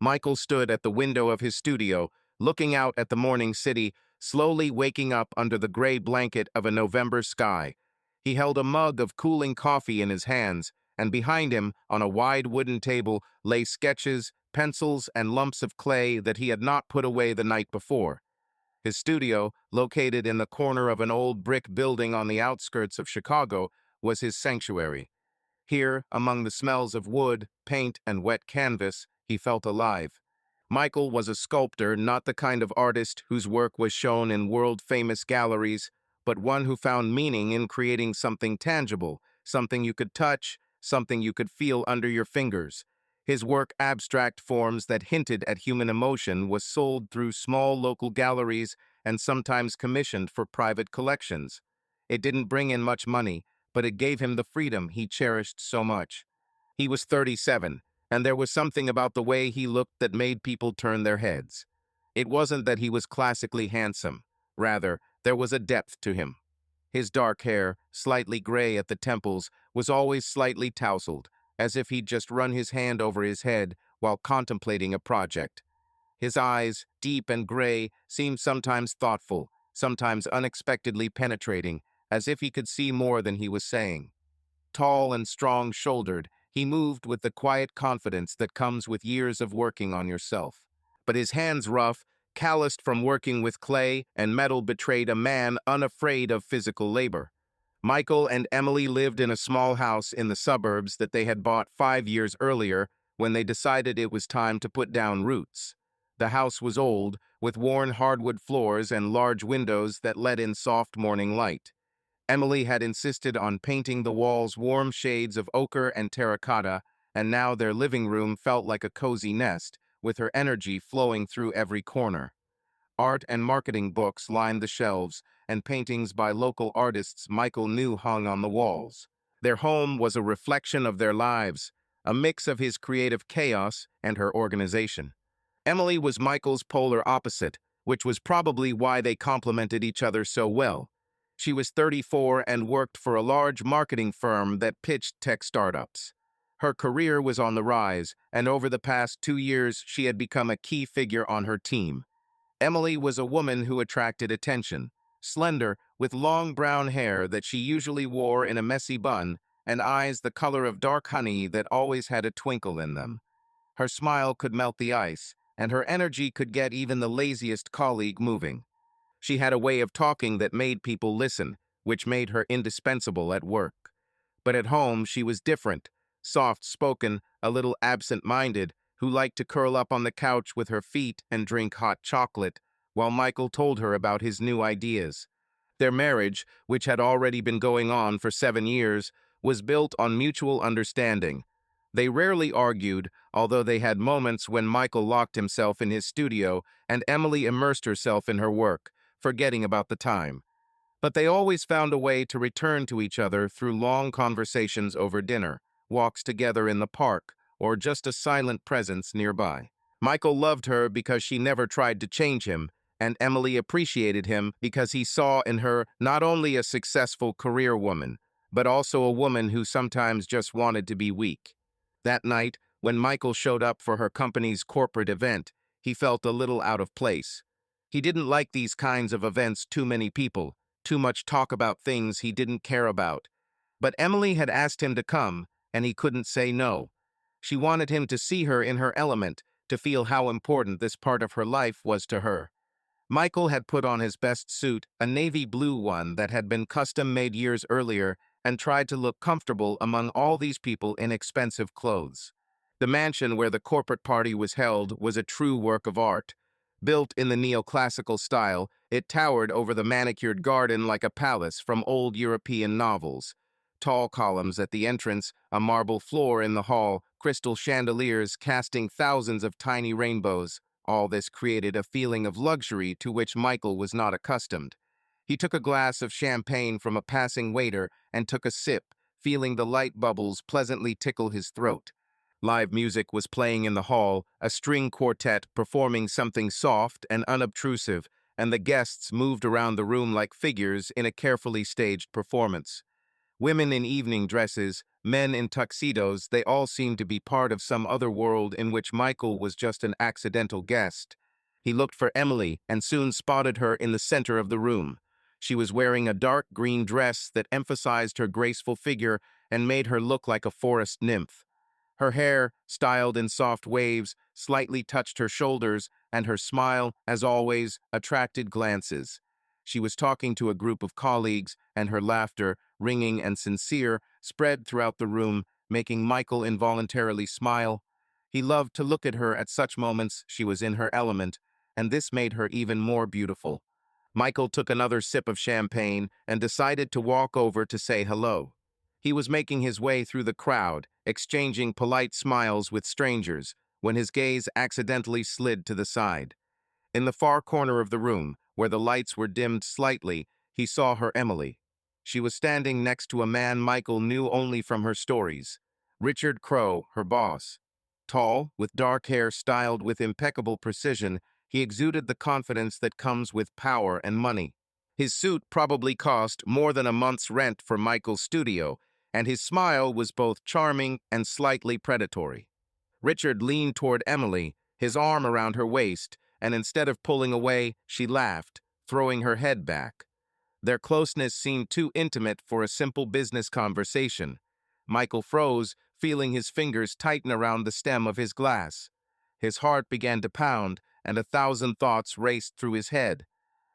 Michael stood at the window of his studio, looking out at the morning city, slowly waking up under the gray blanket of a November sky. He held a mug of cooling coffee in his hands, and behind him, on a wide wooden table, lay sketches, pencils, and lumps of clay that he had not put away the night before. His studio, located in the corner of an old brick building on the outskirts of Chicago, was his sanctuary. Here, among the smells of wood, paint, and wet canvas, he felt alive. Michael was a sculptor, not the kind of artist whose work was shown in world-famous galleries, but one who found meaning in creating something tangible, something you could touch, something you could feel under your fingers. His work, abstract forms that hinted at human emotion, was sold through small local galleries and sometimes commissioned for private collections. It didn't bring in much money, but it gave him the freedom he cherished so much. He was 37, and there was something about the way he looked that made people turn their heads. It wasn't that he was classically handsome. Rather, there was a depth to him. His dark hair, slightly gray at the temples, was always slightly tousled, as if he'd just run his hand over his head while contemplating a project. His eyes, deep and gray, seemed sometimes thoughtful, sometimes unexpectedly penetrating, as if he could see more than he was saying. Tall and strong-shouldered, he moved with the quiet confidence that comes with years of working on yourself. But his hands rough, calloused from working with clay and metal, betrayed a man unafraid of physical labor. Michael and Emily lived in a small house in the suburbs that they had bought 5 years earlier when they decided it was time to put down roots. The house was old, with worn hardwood floors and large windows that let in soft morning light. Emily had insisted on painting the walls warm shades of ochre and terracotta, and now their living room felt like a cozy nest, with her energy flowing through every corner. Art and marketing books lined the shelves, and paintings by local artists Michael knew hung on the walls. Their home was a reflection of their lives, a mix of his creative chaos and her organization. Emily was Michael's polar opposite, which was probably why they complemented each other so well. She was 34 and worked for a large marketing firm that pitched tech startups. Her career was on the rise, and over the past 2 years she had become a key figure on her team. Emily was a woman who attracted attention, slender, with long brown hair that she usually wore in a messy bun, and eyes the color of dark honey that always had a twinkle in them. Her smile could melt the ice, and her energy could get even the laziest colleague moving. She had a way of talking that made people listen, which made her indispensable at work. But at home she was different, soft-spoken, a little absent-minded, who liked to curl up on the couch with her feet and drink hot chocolate, while Michael told her about his new ideas. Their marriage, which had already been going on for 7 years, was built on mutual understanding. They rarely argued, although they had moments when Michael locked himself in his studio and Emily immersed herself in her work, forgetting about the time. But they always found a way to return to each other through long conversations over dinner, walks together in the park, or just a silent presence nearby. Michael loved her because she never tried to change him, and Emily appreciated him because he saw in her not only a successful career woman, but also a woman who sometimes just wanted to be weak. That night, when Michael showed up for her company's corporate event, he felt a little out of place. He didn't like these kinds of events, too many people, too much talk about things he didn't care about. But Emily had asked him to come, and he couldn't say no. She wanted him to see her in her element, to feel how important this part of her life was to her. Michael had put on his best suit, a navy blue one that had been custom-made years earlier, and tried to look comfortable among all these people in expensive clothes. The mansion where the corporate party was held was a true work of art. Built in the neoclassical style, it towered over the manicured garden like a palace from old European novels. Tall columns at the entrance, a marble floor in the hall, crystal chandeliers casting thousands of tiny rainbows. All this created a feeling of luxury to which Michael was not accustomed. He took a glass of champagne from a passing waiter and took a sip, feeling the light bubbles pleasantly tickle his throat. Live music was playing in the hall, a string quartet performing something soft and unobtrusive, and the guests moved around the room like figures in a carefully staged performance. Women in evening dresses, men in tuxedos, they all seemed to be part of some other world in which Michael was just an accidental guest. He looked for Emily and soon spotted her in the center of the room. She was wearing a dark green dress that emphasized her graceful figure and made her look like a forest nymph. Her hair, styled in soft waves, slightly touched her shoulders, and her smile, as always, attracted glances. She was talking to a group of colleagues, and her laughter, ringing and sincere, spread throughout the room, making Michael involuntarily smile. He loved to look at her at such moments. She was in her element, and this made her even more beautiful. Michael took another sip of champagne and decided to walk over to say hello. He was making his way through the crowd, exchanging polite smiles with strangers, when his gaze accidentally slid to the side. In the far corner of the room, where the lights were dimmed slightly, he saw her Emily. She was standing next to a man Michael knew only from her stories, Richard Crowe, her boss. Tall, with dark hair styled with impeccable precision, he exuded the confidence that comes with power and money. His suit probably cost more than a month's rent for Michael's studio, and his smile was both charming and slightly predatory. Richard leaned toward Emily, his arm around her waist, and instead of pulling away, she laughed, throwing her head back. Their closeness seemed too intimate for a simple business conversation. Michael froze, feeling his fingers tighten around the stem of his glass. His heart began to pound, and 1,000 thoughts raced through his head.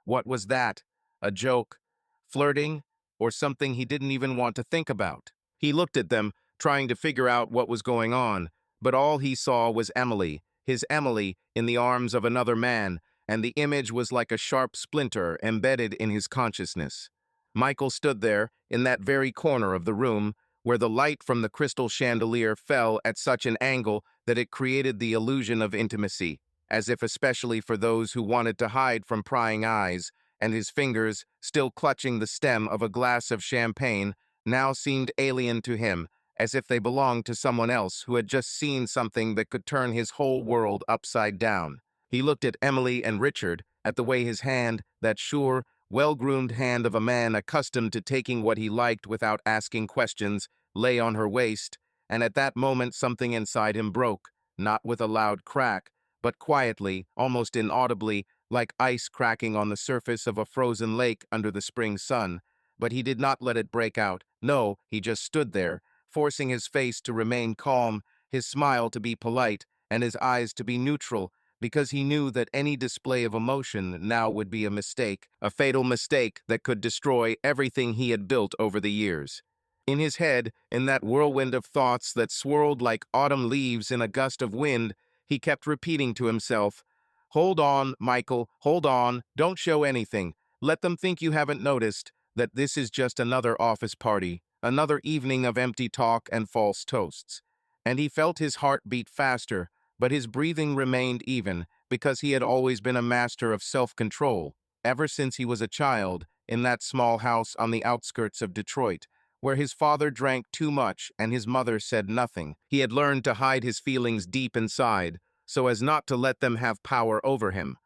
What was that? A joke? Flirting? Or something he didn't even want to think about? He looked at them, trying to figure out what was going on, but all he saw was Emily, his Emily, in the arms of another man, and the image was like a sharp splinter embedded in his consciousness. Michael stood there, in that very corner of the room, where the light from the crystal chandelier fell at such an angle that it created the illusion of intimacy, as if especially for those who wanted to hide from prying eyes, and his fingers, still clutching the stem of a glass of champagne, now seemed alien to him, as if they belonged to someone else who had just seen something that could turn his whole world upside down. He looked at Emily and Richard, at the way his hand, that sure, well-groomed hand of a man accustomed to taking what he liked without asking questions, lay on her waist, and at that moment something inside him broke, not with a loud crack, but quietly, almost inaudibly, like ice cracking on the surface of a frozen lake under the spring sun. But he did not let it break out. No, he just stood there, forcing his face to remain calm, his smile to be polite, and his eyes to be neutral, because he knew that any display of emotion now would be a mistake, a fatal mistake that could destroy everything he had built over the years. In his head, in that whirlwind of thoughts that swirled like autumn leaves in a gust of wind, he kept repeating to himself, "Hold on, Michael, hold on, don't show anything. Let them think you haven't noticed that this is just another office party, another evening of empty talk and false toasts." And he felt his heart beat faster, but his breathing remained even, because he had always been a master of self-control, ever since he was a child, in that small house on the outskirts of Detroit, where his father drank too much and his mother said nothing. He had learned to hide his feelings deep inside, so as not to let them have power over him.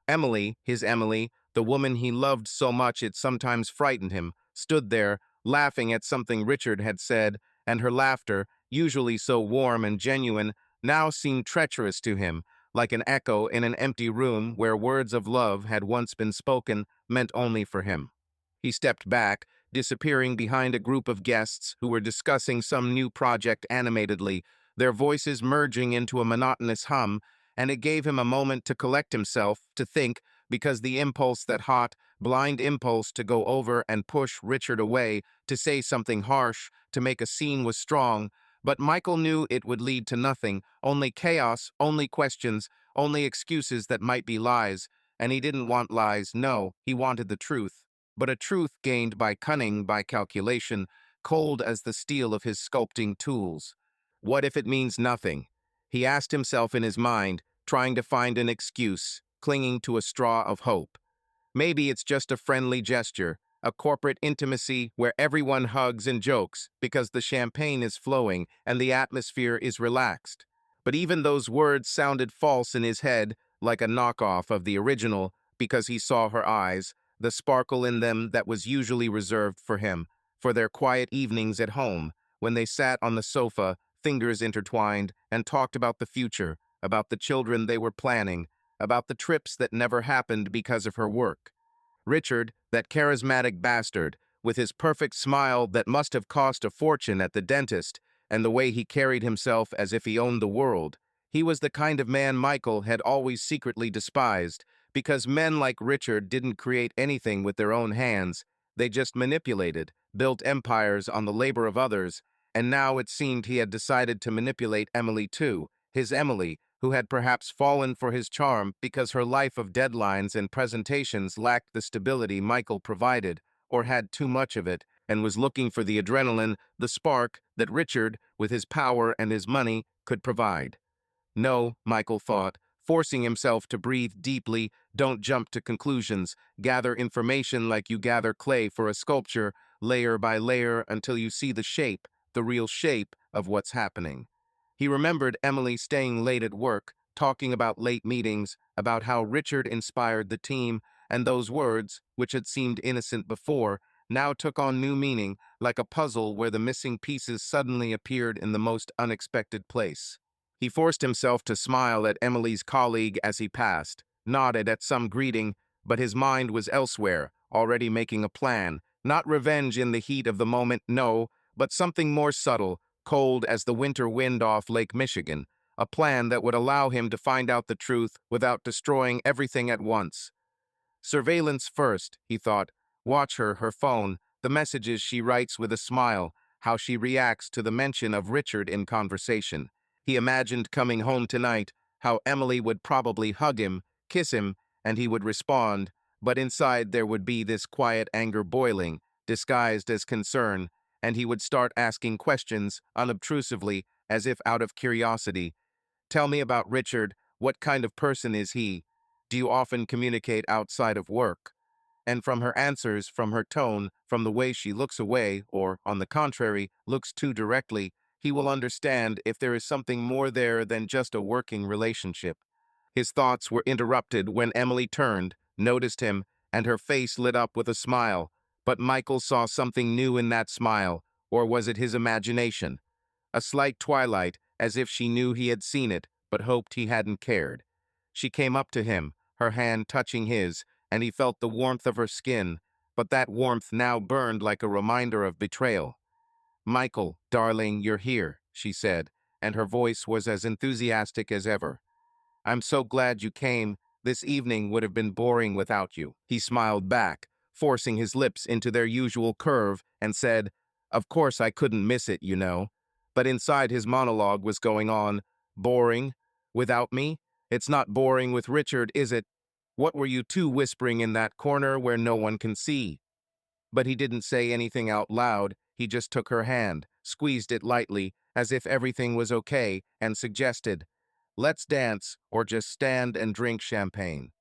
Emily, his Emily, the woman he loved so much it sometimes frightened him, stood there, laughing at something Richard had said, and her laughter, usually so warm and genuine, now seemed treacherous to him, like an echo in an empty room where words of love had once been spoken, meant only for him. He stepped back, disappearing behind a group of guests who were discussing some new project animatedly, their voices merging into a monotonous hum, and it gave him a moment to collect himself, to think, because the impulse, that hot, blind impulse to go over and push Richard away, to say something harsh, to make a scene was strong, but Michael knew it would lead to nothing, only chaos, only questions, only excuses that might be lies, and he didn't want lies, no, he wanted the truth. But a truth gained by cunning, by calculation, cold as the steel of his sculpting tools. What if it means nothing? He asked himself in his mind, trying to find an excuse, clinging to a straw of hope. Maybe it's just a friendly gesture, a corporate intimacy where everyone hugs and jokes because the champagne is flowing and the atmosphere is relaxed. But even those words sounded false in his head, like a knockoff of the original, because he saw her eyes, the sparkle in them that was usually reserved for him, for their quiet evenings at home, when they sat on the sofa, fingers intertwined, and talked about the future, about the children they were planning, about the trips that never happened because of her work. Richard, that charismatic bastard, with his perfect smile that must have cost a fortune at the dentist, and the way he carried himself as if he owned the world, he was the kind of man Michael had always secretly despised, because men like Richard didn't create anything with their own hands, they just manipulated, built empires on the labor of others, and now it seemed he had decided to manipulate Emily too, his Emily, who had perhaps fallen for his charm because her life of deadlines and presentations lacked the stability Michael provided, or had too much of it, and was looking for the adrenaline, the spark, that Richard, with his power and his money, could provide. No, Michael thought, forcing himself to breathe deeply, don't jump to conclusions, gather information like you gather clay for a sculpture, layer by layer until you see the shape, the real shape of what's happening. He remembered Emily staying late at work, talking about late meetings, about how Richard inspired the team, and those words, which had seemed innocent before, now took on new meaning, like a puzzle where the missing pieces suddenly appeared in the most unexpected place. He forced himself to smile at Emily's colleague as he passed, nodded at some greeting, but his mind was elsewhere, already making a plan, not revenge in the heat of the moment, no, but something more subtle, cold as the winter wind off Lake Michigan, a plan that would allow him to find out the truth without destroying everything at once. Surveillance first, he thought. Watch her, her phone, the messages she writes with a smile, how she reacts to the mention of Richard in conversation. He imagined coming home tonight, how Emily would probably hug him, kiss him, and he would respond, but inside there would be this quiet anger boiling, disguised as concern, and he would start asking questions, unobtrusively, as if out of curiosity. Tell me about Richard. What kind of person is he? Do you often communicate outside of work? And from her answers, from her tone, from the way she looks away, or, on the contrary, looks too directly, he will understand if there is something more there than just a working relationship. His thoughts were interrupted when Emily turned, noticed him, and her face lit up with a smile. But Michael saw something new in that smile, or was it his imagination? A slight twilight, as if she knew he had seen it, but hoped he hadn't cared. She came up to him, her hand touching his, and he felt the warmth of her skin, but that warmth now burned like a reminder of betrayal. "Michael, darling, you're here," she said, and her voice was as enthusiastic as ever. "I'm so glad you came. This evening would have been boring without you." He smiled back, forcing his lips into their usual curve, and said, "Of course I couldn't miss it, you know." But inside his monologue was going on, "Boring? Without me? It's not boring with Richard, is it? What were you two whispering in that corner where no one can see?" But he didn't say anything out loud, he just took her hand, squeezed it lightly, as if everything was okay, and suggested, "Let's dance, or just stand and drink champagne."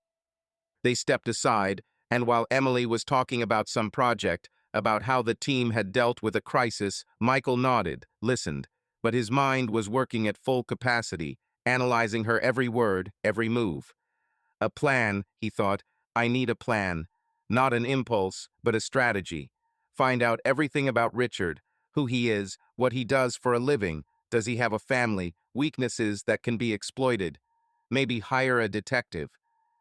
They stepped aside, and while Emily was talking about some project, about how the team had dealt with a crisis, Michael nodded, listened, but his mind was working at full capacity, analyzing her every word, every move. A plan, he thought. I need a plan. Not an impulse, but a strategy. Find out everything about Richard, who he is, what he does for a living, does he have a family, weaknesses that can be exploited. Maybe hire a detective.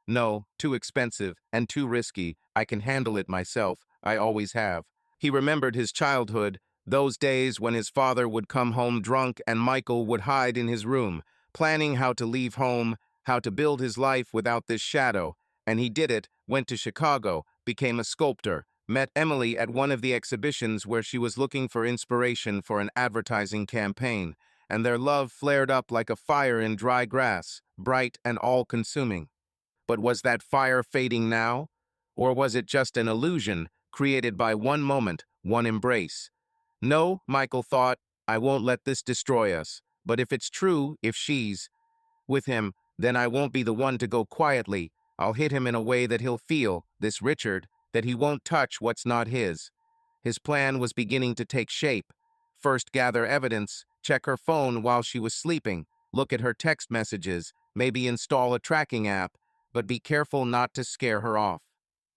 No, too expensive and too risky. I can handle it myself. I always have. He remembered his childhood, those days when his father would come home drunk and Michael would hide in his room, planning how to leave home, how to build his life without this shadow. And he did it, went to Chicago, became a sculptor, met Emily at one of the exhibitions where she was looking for inspiration for an advertising campaign, and their love flared up like a fire in dry grass, bright and all-consuming. But was that fire fading now? Or was it just an illusion created by one moment, one embrace? No, Michael thought, I won't let this destroy us. But if it's true, if she's with him, then I won't be the one to go quietly. I'll hit him in a way that he'll feel, this Richard, that he won't touch what's not his. His plan was beginning to take shape. First gather evidence, check her phone while she was sleeping, look at her text messages, maybe install a tracking app, but be careful not to scare her off.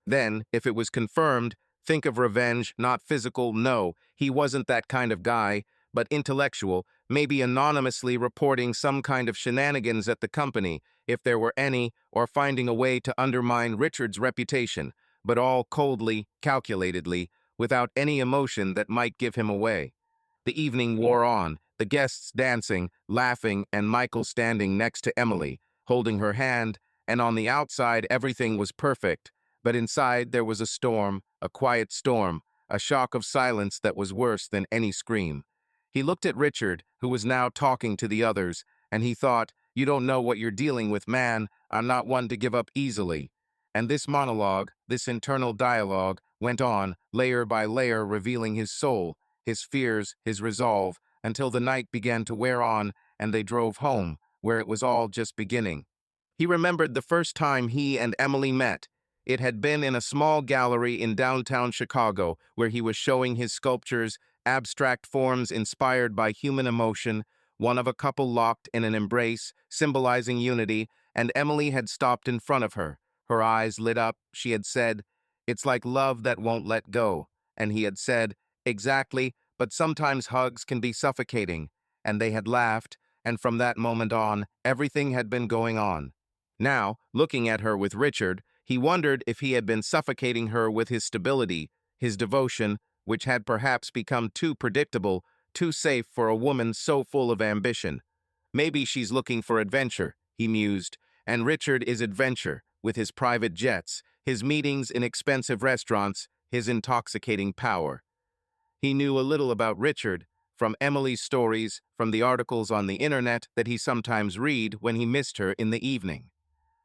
Then, if it was confirmed, Think of revenge, not physical, no, he wasn't that kind of guy, but intellectual, maybe anonymously reporting some kind of shenanigans at the company, if there were any, or finding a way to undermine Richard's reputation, but all coldly, calculatedly, without any emotion that might give him away. The evening wore on, the guests dancing, laughing, and Michael standing next to Emily, holding her hand, and on the outside everything was perfect, but inside there was a storm, a quiet storm, a shock of silence that was worse than any scream. He looked at Richard, who was now talking to the others, and he thought, "You don't know what you're dealing with, man. I'm not one to give up easily." And this monologue, this internal dialogue, went on, layer by layer, revealing his soul, his fears, his resolve, until the night began to wear on and they drove home, where it was all just beginning. He remembered the first time he and Emily met. It had been in a small gallery in downtown Chicago, where he was showing his sculptures, abstract forms inspired by human emotion, one of a couple locked in an embrace, symbolizing unity, and Emily had stopped in front of her. Her eyes lit up. She had said, "It's like love that won't let go." And he had said, "Exactly, but sometimes hugs can be suffocating." And they had laughed, and from that moment on, everything had been going on. Now, looking at her with Richard, he wondered if he had been suffocating her with his stability, his devotion, which had perhaps become too predictable, too safe for a woman so full of ambition. Maybe she's looking for adventure, he mused, and Richard is adventure, with his private jets, his meetings in expensive restaurants, his intoxicating power. He knew a little about Richard, from Emily's stories, from the articles on the internet that he sometimes read when he missed her in the evening.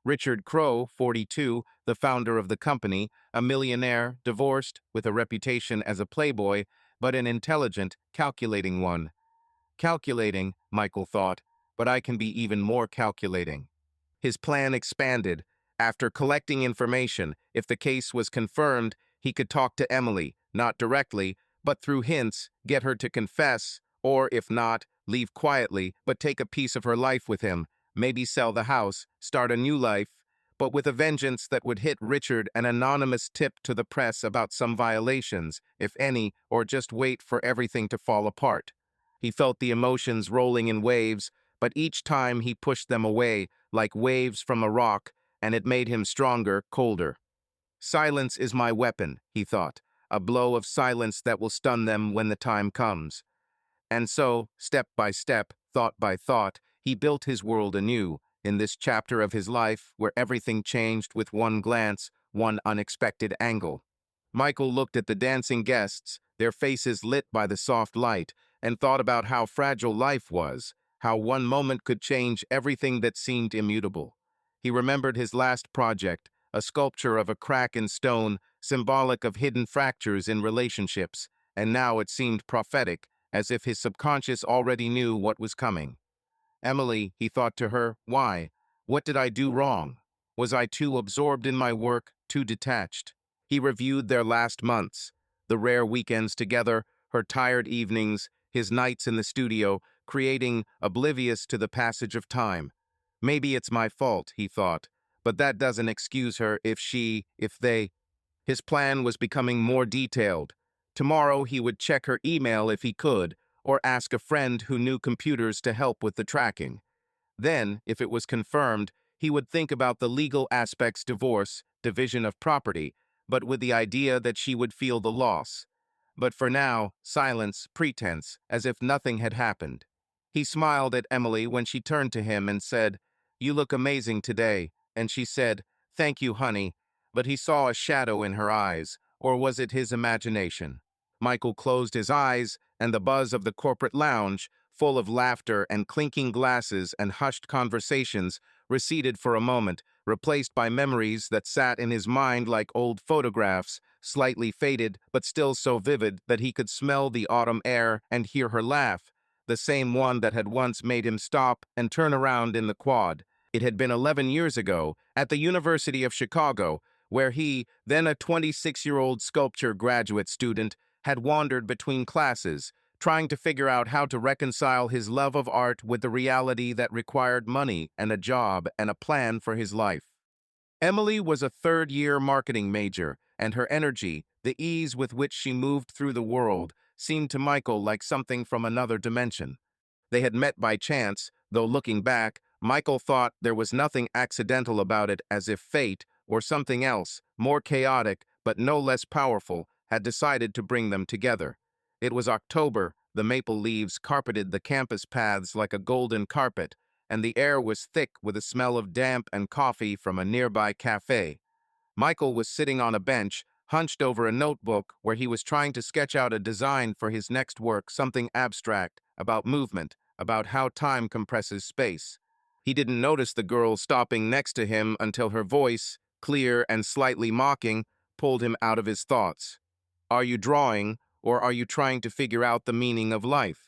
Richard Crowe, 42, the founder of the company, a millionaire, divorced, with a reputation as a playboy, but an intelligent, calculating one. Calculating, Michael thought, but I can be even more calculating. His plan expanded. After collecting information, if the case was confirmed, he could talk to Emily, not directly, but through hints, get her to confess, or if not, leave quietly, but take a piece of her life with him, maybe sell the house, start a new life, but with a vengeance that would hit Richard an anonymous tip to the press about some violations, if any, or just wait for everything to fall apart. He felt the emotions rolling in waves, but each time he pushed them away, like waves from a rock, and it made him stronger, colder. Silence is my weapon, he thought, a blow of silence that will stun them when the time comes. And so, step by step, thought by thought, he built his world anew, in this chapter of his life where everything changed with one glance, one unexpected angle. Michael looked at the dancing guests, their faces lit by the soft light, and thought about how fragile life was, how one moment could change everything that seemed immutable. He remembered his last project, a sculpture of a crack in stone, symbolic of hidden fractures in relationships, and now it seemed prophetic, as if his subconscious already knew what was coming. Emily, he thought to her, why? What did I do wrong? Was I too absorbed in my work, too detached? He reviewed their last months, the rare weekends together, her tired evenings, his nights in the studio, creating, oblivious to the passage of time. Maybe it's my fault, he thought, but that doesn't excuse her if they. His plan was becoming more detailed. Tomorrow he would check her email if he could, or ask a friend who knew computers to help with the tracking. Then, if it was confirmed, he would think about the legal aspects: divorce, division of property, but with the idea that she would feel the loss. But for now, silence, pretense, as if nothing had happened. He smiled at Emily when she turned to him and said, "You look amazing today," and she said, "Thank you, honey," but he saw a shadow in her eyes, or was it his imagination? Michael closed his eyes, and the buzz of the corporate lounge, full of laughter and clinking glasses and hushed conversations, receded for a moment, replaced by memories that sat in his mind like old photographs, slightly faded but still so vivid that he could smell the autumn air and hear her laugh, the same one that had once made him stop and turn around in the quad. It had been 11 years ago, at the University of Chicago, where he, then a 26-year-old sculpture graduate student, had wandered between classes, trying to figure out how to reconcile his love of art with the reality that required money and a job and a plan for his life. Emily was a third-year marketing major, and her energy, The ease with which she moved through the world seemed to Michael like something from another dimension. They had met by chance, though looking back, Michael thought there was nothing accidental about it, as if fate, or something else, more chaotic but no less powerful, had decided to bring them together. It was October, the maple leaves carpeted the campus paths like a golden carpet, and the air was thick with the smell of damp and coffee from a nearby cafe. Michael was sitting on a bench, hunched over a notebook where he was trying to sketch out a design for his next work, something abstract, about movement, about how time compresses space. He didn't notice the girl stopping next to him until her voice, clear and slightly mocking, pulled him out of his thoughts. "Are you drawing, or are you trying to figure out the meaning of life?"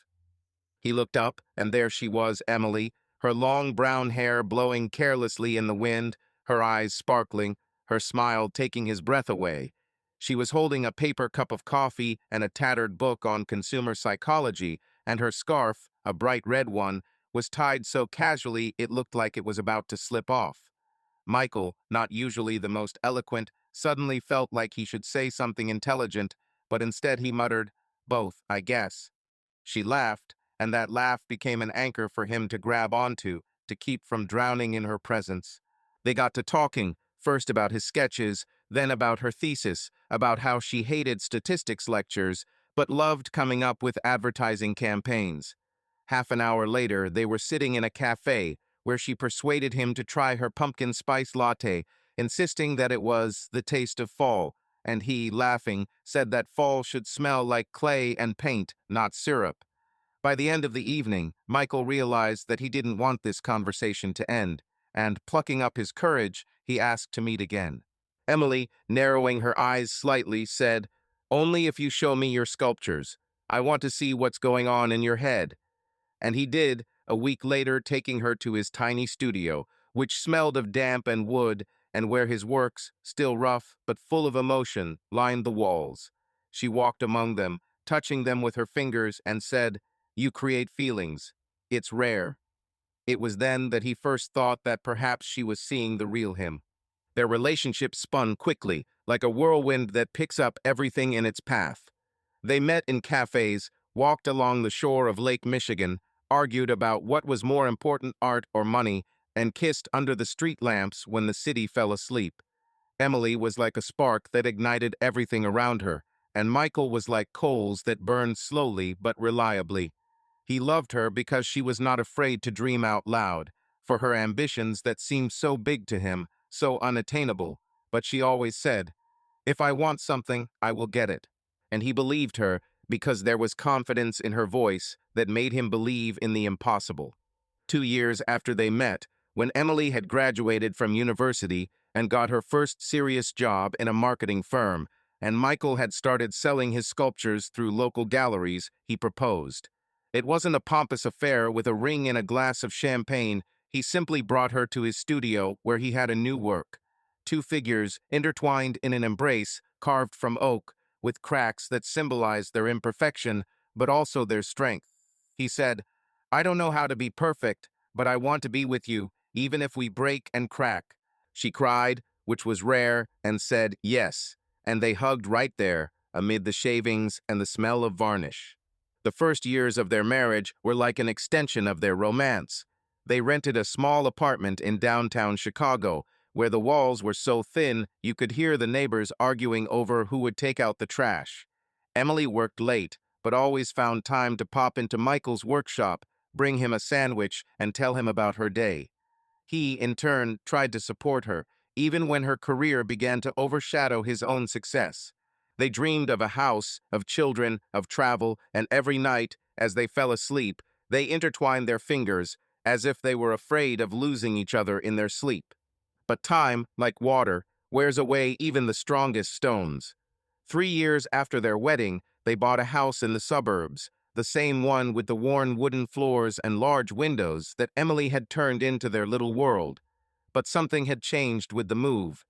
He looked up, and there she was, Emily, her long brown hair blowing carelessly in the wind, her eyes sparkling, her smile taking his breath away. She was holding a paper cup of coffee and a tattered book on consumer psychology, and her scarf, a bright red one, was tied so casually it looked like it was about to slip off. Michael, not usually the most eloquent, suddenly felt like he should say something intelligent, but instead he muttered, "Both, I guess." She laughed, and that laugh became an anchor for him to grab onto, to keep from drowning in her presence. They got to talking, first about his sketches, then about her thesis, about how she hated statistics lectures, but loved coming up with advertising campaigns. Half an hour later, they were sitting in a cafe, where she persuaded him to try her pumpkin spice latte, insisting that it was the taste of fall, and he, laughing, said that fall should smell like clay and paint, not syrup. By the end of the evening, Michael realized that he didn't want this conversation to end, and, plucking up his courage, he asked to meet again. Emily, narrowing her eyes slightly, said, "Only if you show me your sculptures. I want to see what's going on in your head." And he did, a week later, taking her to his tiny studio, which smelled of damp and wood, and where his works, still rough but full of emotion, lined the walls. She walked among them, touching them with her fingers, and said, "You create feelings. It's rare." It was then that he first thought that perhaps she was seeing the real him. Their relationship spun quickly, like a whirlwind that picks up everything in its path. They met in cafes, walked along the shore of Lake Michigan, argued about what was more important, art or money, and kissed under the street lamps when the city fell asleep. Emily was like a spark that ignited everything around her, and Michael was like coals that burned slowly but reliably. He loved her because she was not afraid to dream out loud, for her ambitions that seemed so big to him, so unattainable, but she always said, "If I want something, I will get it." And he believed her because there was confidence in her voice that made him believe in the impossible. 2 years after they met, when Emily had graduated from university and got her first serious job in a marketing firm, and Michael had started selling his sculptures through local galleries, he proposed. It wasn't a pompous affair with a ring and a glass of champagne. He simply brought her to his studio where he had a new work. Two figures intertwined in an embrace carved from oak, with cracks that symbolized their imperfection, but also their strength. He said, "I don't know how to be perfect, but I want to be with you, even if we break and crack." She cried, which was rare, and said yes, and they hugged right there, amid the shavings and the smell of varnish. The first years of their marriage were like an extension of their romance. They rented a small apartment in downtown Chicago, where the walls were so thin you could hear the neighbors arguing over who would take out the trash. Emily worked late, but always found time to pop into Michael's workshop, bring him a sandwich, and tell him about her day. He, in turn, tried to support her, even when her career began to overshadow his own success. They dreamed of a house, of children, of travel, and every night, as they fell asleep, they intertwined their fingers, as if they were afraid of losing each other in their sleep. But time, like water, wears away even the strongest stones. 3 years after their wedding, they bought a house in the suburbs, the same one with the worn wooden floors and large windows that Emily had turned into their little world. But something had changed with the move.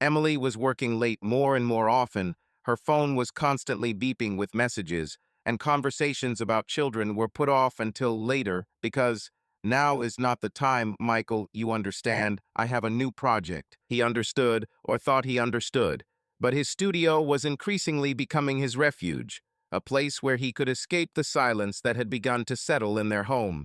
Emily was working late more and more often, her phone was constantly beeping with messages, and conversations about children were put off until later because now is not the time, Michael, you understand. I have a new project. He understood, or thought he understood, But his studio was increasingly becoming his refuge, a place where he could escape the silence that had begun to settle in their home.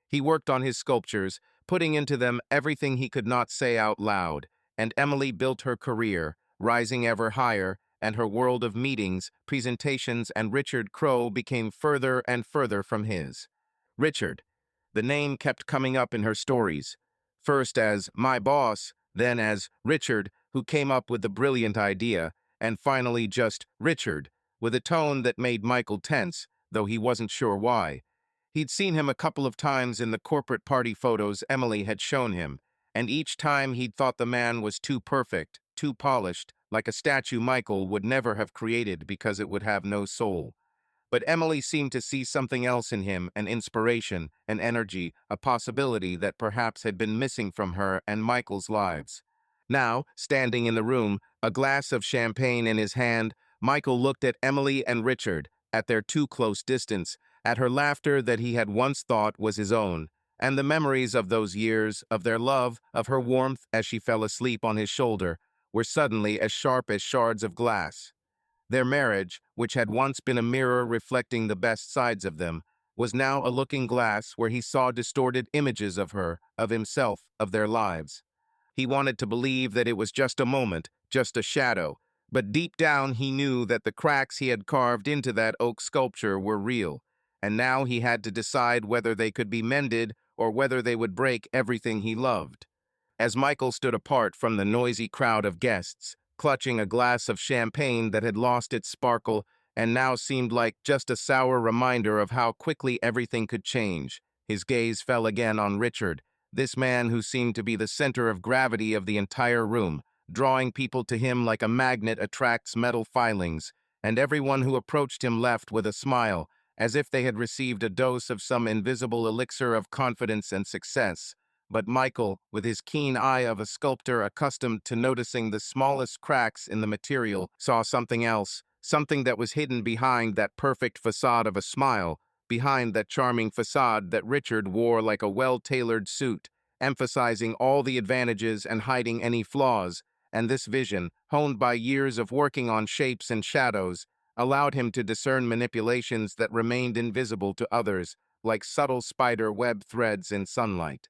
He worked on his sculptures, putting into them everything he could not say out loud, and Emily built her career, rising ever higher, and her world of meetings, presentations, and Richard Crowe became further and further from his. Richard. The name kept coming up in her stories, first as my boss, then as Richard, who came up with the brilliant idea, and finally just Richard, with a tone that made Michael tense, though he wasn't sure why. He'd seen him a couple of times in the corporate party photos Emily had shown him, and each time he'd thought the man was too perfect, too polished, like a statue Michael would never have created because it would have no soul. But Emily seemed to see something else in him, an inspiration, an energy, a possibility that perhaps had been missing from her and Michael's lives. Now, standing in the room, a glass of champagne in his hand, Michael looked at Emily and Richard, at their too close distance, at her laughter that he had once thought was his own, and the memories of those years, of their love, of her warmth as she fell asleep on his shoulder, were suddenly as sharp as shards of glass. Their marriage, which had once been a mirror reflecting the best sides of them, was now a looking glass where he saw distorted images of her, of himself, of their lives. He wanted to believe that it was just a moment, just a shadow, but deep down he knew that the cracks he had carved into that oak sculpture were real, and now he had to decide whether they could be mended or whether they would break everything he loved. As Michael stood apart from the noisy crowd of guests, clutching a glass of champagne that had lost its sparkle and now seemed like just a sour reminder of how quickly everything could change, his gaze fell again on Richard, this man who seemed to be the center of gravity of the entire room, drawing people to him like a magnet attracts metal filings, and everyone who approached him left with a smile, as if they had received a dose of some invisible elixir of confidence and success. But Michael, with his keen eye of a sculptor accustomed to noticing the smallest cracks in the material, saw something else, something that was hidden behind that perfect facade of a smile, behind that charming facade that Richard wore like a well-tailored suit, emphasizing all the advantages and hiding any flaws, and this vision, honed by years of working on shapes and shadows, allowed him to discern manipulations that remained invisible to others, like subtle spider web threads in sunlight.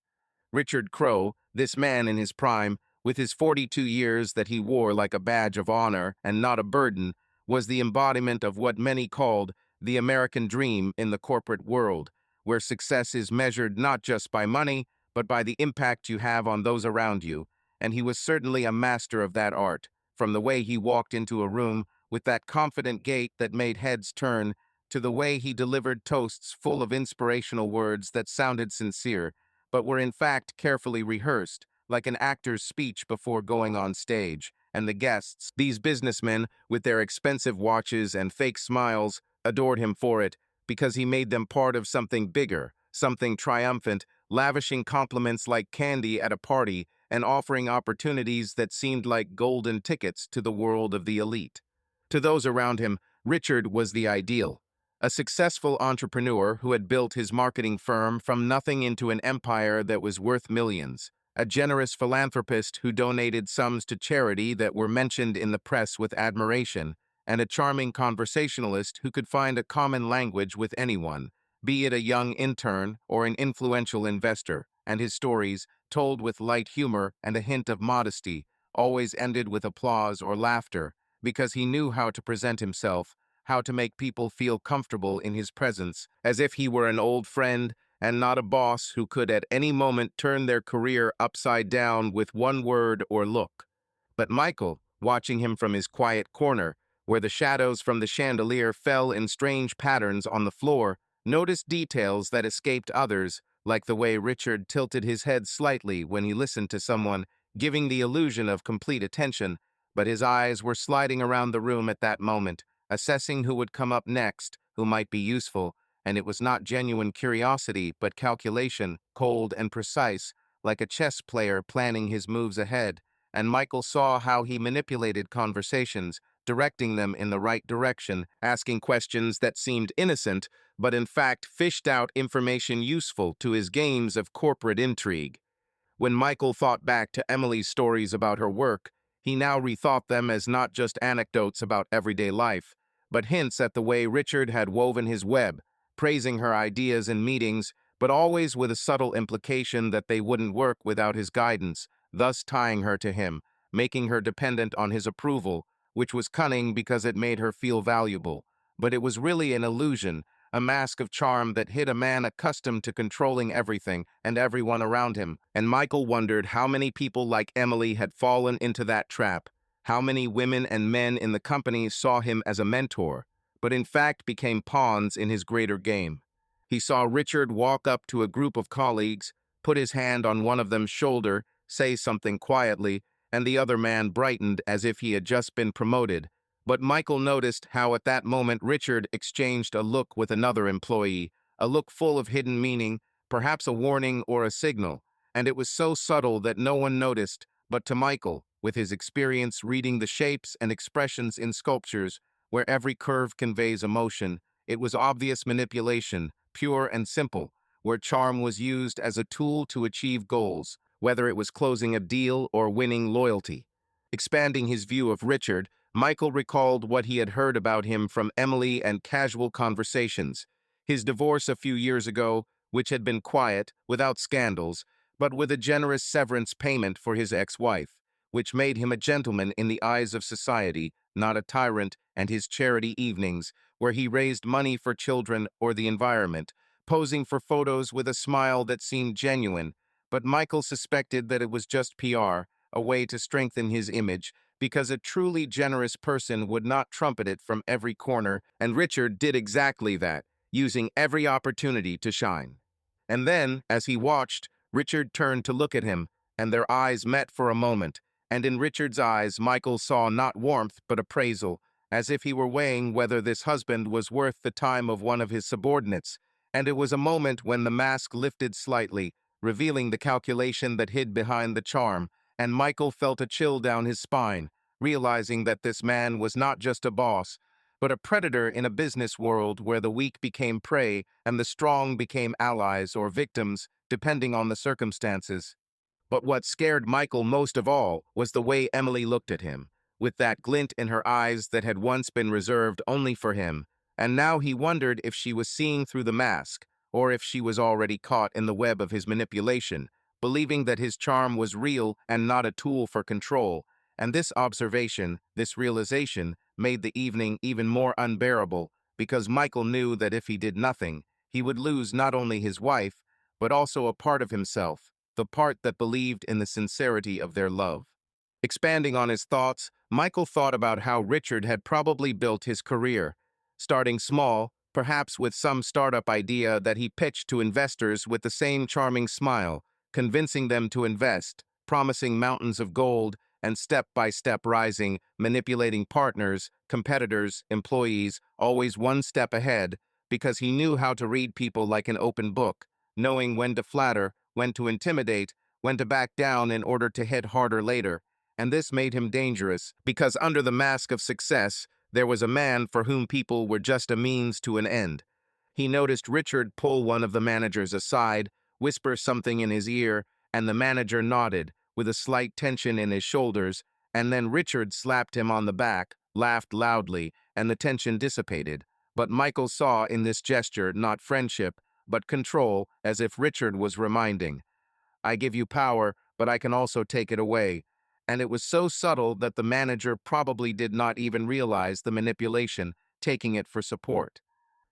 Richard Crowe, this man in his prime, with his 42 years that he wore like a badge of honor and not a burden, was the embodiment of what many called the American dream in the corporate world, where success is measured not just by money, but by the impact you have on those around you, and he was certainly a master of that art, from the way he walked into a room with that confident gait that made heads turn, to the way he delivered toasts full of inspirational words that sounded sincere, but were in fact carefully rehearsed, like an actor's speech before going on stage, and the guests, these businessmen with their expensive watches and fake smiles, adored him for it, because he made them part of something bigger, something triumphant, lavishing compliments like candy at a party and offering opportunities that seemed like golden tickets to the world of the elite. To those around him, Richard was the ideal. A successful entrepreneur who had built his marketing firm from nothing into an empire that was worth millions. A generous philanthropist who donated sums to charity that were mentioned in the press with admiration, and a charming conversationalist who could find a common language with anyone, be it a young intern or an influential investor, and his stories, told with light humor and a hint of modesty, always ended with applause or laughter, because he knew how to present himself, how to make people feel comfortable in his presence, as if he were an old friend and not a boss who could at any moment turn their career upside down with one word or look. But Michael, watching him from his quiet corner, where the shadows from the chandelier fell in strange patterns on the floor, noticed details that escaped others, like the way Richard tilted his head slightly when he listened to someone, giving the illusion of complete attention, but his eyes were sliding around the room at that moment, assessing who would come up next, who might be useful, and it was not genuine curiosity, but calculation, cold and precise, like a chess player planning his moves ahead, and Michael saw how he manipulated conversations, directing them in the right direction, asking questions that seemed innocent, but in fact fished out information useful to his games of corporate intrigue. When Michael thought back to Emily's stories about her work, He now rethought them as not just anecdotes about everyday life, but hints at the way Richard had woven his web, praising her ideas in meetings, but always with a subtle implication that they wouldn't work without his guidance, thus tying her to him, making her dependent on his approval, which was cunning because it made her feel valuable. But it was really an illusion, a mask of charm that hid a man accustomed to controlling everything and everyone around him. And Michael wondered how many people like Emily had fallen into that trap, how many women and men in the company saw him as a mentor, but in fact became pawns in his greater game. He saw Richard walk up to a group of colleagues, put his hand on one of them's shoulder, say something quietly, and the other man brightened as if he had just been promoted. But Michael noticed how at that moment Richard exchanged a look with another employee, a look full of hidden meaning, perhaps a warning or a signal, and it was so subtle that no one noticed, but to Michael, with his experience reading the shapes and expressions in sculptures, where every curve conveys emotion, it was obvious manipulation, pure and simple, where charm was used as a tool to achieve goals, whether it was closing a deal or winning loyalty. Expanding his view of Richard, Michael recalled what he had heard about him from Emily and casual conversations. His divorce a few years ago, which had been quiet, without scandals, but with a generous severance payment for his ex-wife, which made him a gentleman in the eyes of society, not a tyrant, and his charity evenings, where he raised money for children or the environment, posing for photos with a smile that seemed genuine. But Michael suspected that it was just PR, a way to strengthen his image, because a truly generous person would not trumpet it from every corner, and Richard did exactly that, using every opportunity to shine. And then, as he watched, Richard turned to look at him, and their eyes met for a moment, and in Richard's eyes Michael saw not warmth but appraisal, as if he were weighing whether this husband was worth the time of one of his subordinates, and it was a moment when the mask lifted slightly, revealing the calculation that hid behind the charm, and Michael felt a chill down his spine, realizing that this man was not just a boss, but a predator in a business world where the weak became prey and the strong became allies or victims, depending on the circumstances. But what scared Michael most of all was the way Emily looked at him, with that glint in her eyes that had once been reserved only for him, and now he wondered if she was seeing through the mask, or if she was already caught in the web of his manipulation, believing that his charm was real and not a tool for control. And this observation, this realization, made the evening even more unbearable, because Michael knew that if he did nothing, he would lose not only his wife, but also a part of himself, the part that believed in the sincerity of their love. Expanding on his thoughts, Michael thought about how Richard had probably built his career, starting small, perhaps with some startup idea that he pitched to investors with the same charming smile, convincing them to invest, promising mountains of gold, and step-by-step rising, manipulating partners, competitors, employees, always one step ahead, because he knew how to read people like an open book, knowing when to flatter, when to intimidate, when to back down in order to hit harder later. And this made him dangerous, because under the mask of success, there was a man for whom people were just a means to an end. He noticed Richard pull one of the managers aside, whisper something in his ear, and the manager nodded, with a slight tension in his shoulders, and then Richard slapped him on the back, laughed loudly, and the tension dissipated. But Michael saw in this gesture not friendship, but control, as if Richard was reminding, "I give you power, but I can also take it away." And it was so subtle that the manager probably did not even realize the manipulation, taking it for support.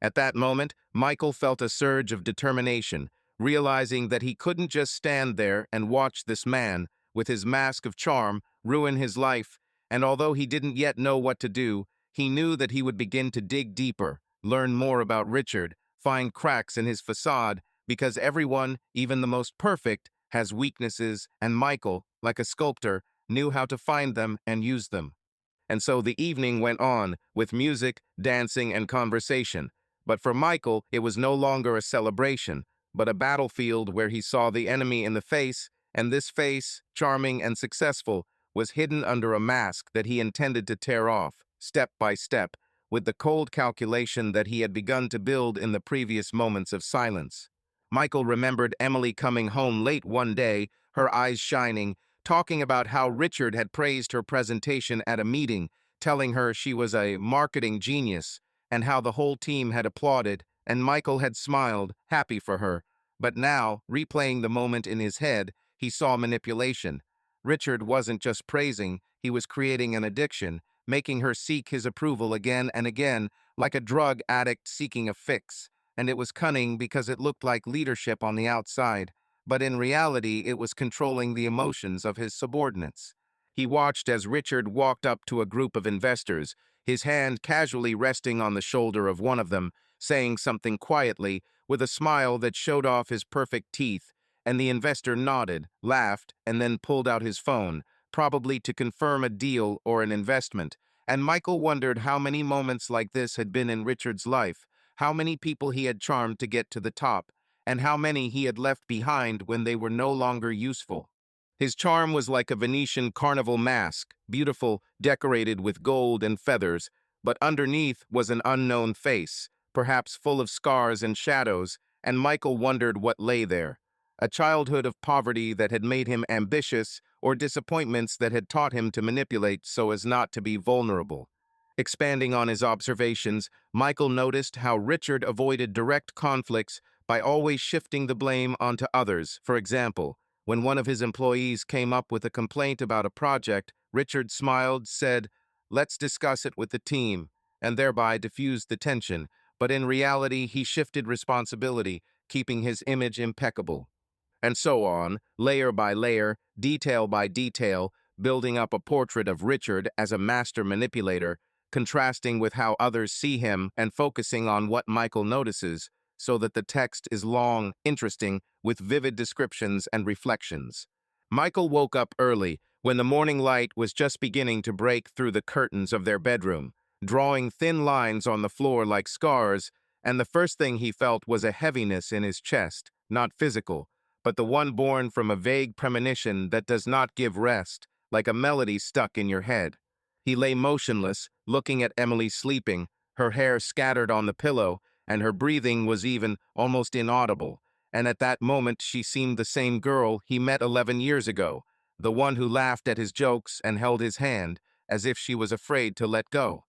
At that moment, Michael felt a surge of determination, realizing that he couldn't just stand there and watch this man, with his mask of charm, ruin his life, and although he didn't yet know what to do, he knew that he would begin to dig deeper, learn more about Richard, find cracks in his facade, because everyone, even the most perfect, has weaknesses, and Michael, like a sculptor, knew how to find them and use them. And so the evening went on, with music, dancing, and conversation. But for Michael, it was no longer a celebration, but a battlefield where he saw the enemy in the face, and this face, charming and successful, was hidden under a mask that he intended to tear off, step by step, with the cold calculation that he had begun to build in the previous moments of silence. Michael remembered Emily coming home late one day, her eyes shining, talking about how Richard had praised her presentation at a meeting, telling her she was a marketing genius, and how the whole team had applauded, and Michael had smiled, happy for her. But now, replaying the moment in his head, he saw manipulation. Richard wasn't just praising, he was creating an addiction, making her seek his approval again and again, like a drug addict seeking a fix. And it was cunning because it looked like leadership on the outside, but in reality it was controlling the emotions of his subordinates. He watched as Richard walked up to a group of investors, his hand casually resting on the shoulder of one of them, saying something quietly, with a smile that showed off his perfect teeth, and the investor nodded, laughed, and then pulled out his phone, probably to confirm a deal or an investment. And Michael wondered how many moments like this had been in Richard's life, how many people he had charmed to get to the top, and how many he had left behind when they were no longer useful. His charm was like a Venetian carnival mask, beautiful, decorated with gold and feathers, but underneath was an unknown face, perhaps full of scars and shadows, and Michael wondered what lay there. A childhood of poverty that had made him ambitious, or disappointments that had taught him to manipulate so as not to be vulnerable. Expanding on his observations, Michael noticed how Richard avoided direct conflicts by always shifting the blame onto others. For example, when one of his employees came up with a complaint about a project, Richard smiled, said, "Let's discuss it with the team," and thereby diffused the tension. But in reality, he shifted responsibility, keeping his image impeccable. And so on, layer by layer, detail by detail, building up a portrait of Richard as a master manipulator, contrasting with how others see him and focusing on what Michael notices, so that the text is long, interesting, with vivid descriptions and reflections. Michael woke up early, when the morning light was just beginning to break through the curtains of their bedroom, drawing thin lines on the floor like scars, and the first thing he felt was a heaviness in his chest, not physical, but the one born from a vague premonition that does not give rest, like a melody stuck in your head. He lay motionless, looking at Emily sleeping, her hair scattered on the pillow, and her breathing was even almost inaudible. And at that moment she seemed the same girl he met 11 years ago, the one who laughed at his jokes and held his hand, as if she was afraid to let go.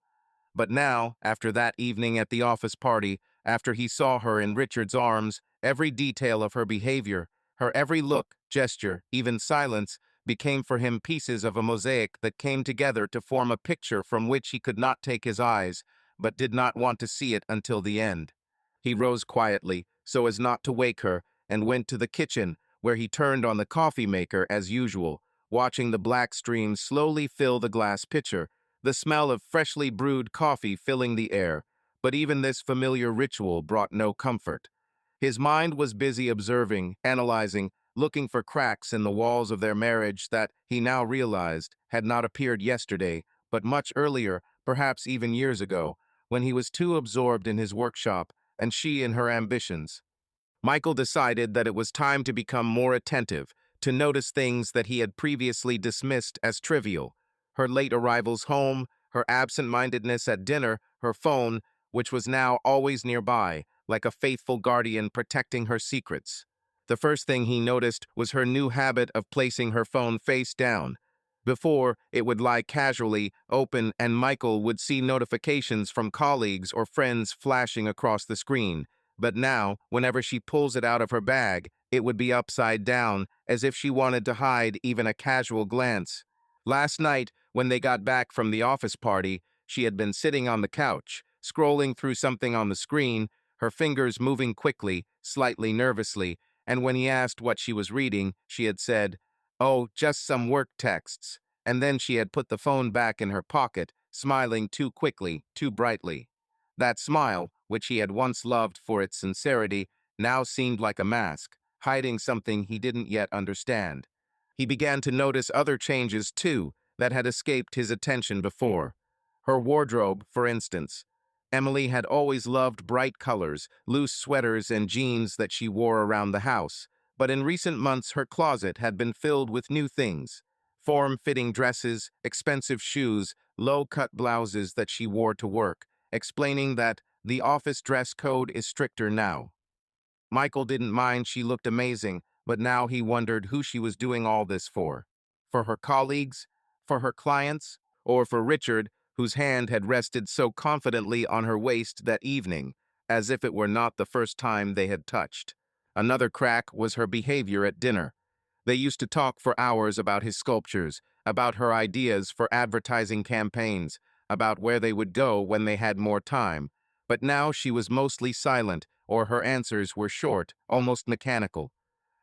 But now, after that evening at the office party, after he saw her in Richard's arms, every detail of her behavior, her every look, gesture, even silence, became for him pieces of a mosaic that came together to form a picture from which he could not take his eyes, but did not want to see it until the end. He rose quietly, so as not to wake her, and went to the kitchen, where he turned on the coffee maker as usual, watching the black stream slowly fill the glass pitcher, the smell of freshly brewed coffee filling the air. But even this familiar ritual brought no comfort. His mind was busy observing, analyzing, looking for cracks in the walls of their marriage that, he now realized, had not appeared yesterday, but much earlier, perhaps even years ago, when he was too absorbed in his workshop and she in her ambitions. Michael decided that it was time to become more attentive, to notice things that he had previously dismissed as trivial. Her late arrivals home, her absent-mindedness at dinner, her phone, which was now always nearby, like a faithful guardian protecting her secrets. The first thing he noticed was her new habit of placing her phone face down. Before, it would lie casually open and Michael would see notifications from colleagues or friends flashing across the screen. But now, whenever she pulls it out of her bag, it would be upside down, as if she wanted to hide even a casual glance. Last night, when they got back from the office party, she had been sitting on the couch, scrolling through something on the screen, her fingers moving quickly, slightly nervously, and when he asked what she was reading, she had said, "Oh, just some work texts," and then she had put the phone back in her pocket, smiling too quickly, too brightly. That smile, which he had once loved for its sincerity, now seemed like a mask, hiding something he didn't yet understand. He began to notice other changes, too, that had escaped his attention before. Her wardrobe, for instance. Emily had always loved bright colors, loose sweaters and jeans that she wore around the house, but in recent months her closet had been filled with new things. Form-fitting dresses, expensive shoes, low-cut blouses that she wore to work, explaining that the office dress code is stricter now. Michael didn't mind she looked amazing, but now he wondered who she was doing all this for. For her colleagues? For her clients? Or for Richard, whose hand had rested so confidently on her waist that evening, as if it were not the first time they had touched? Another crack was her behavior at dinner. They used to talk for hours about his sculptures, about her ideas for advertising campaigns, about where they would go when they had more time. But now she was mostly silent, or her answers were short, almost mechanical.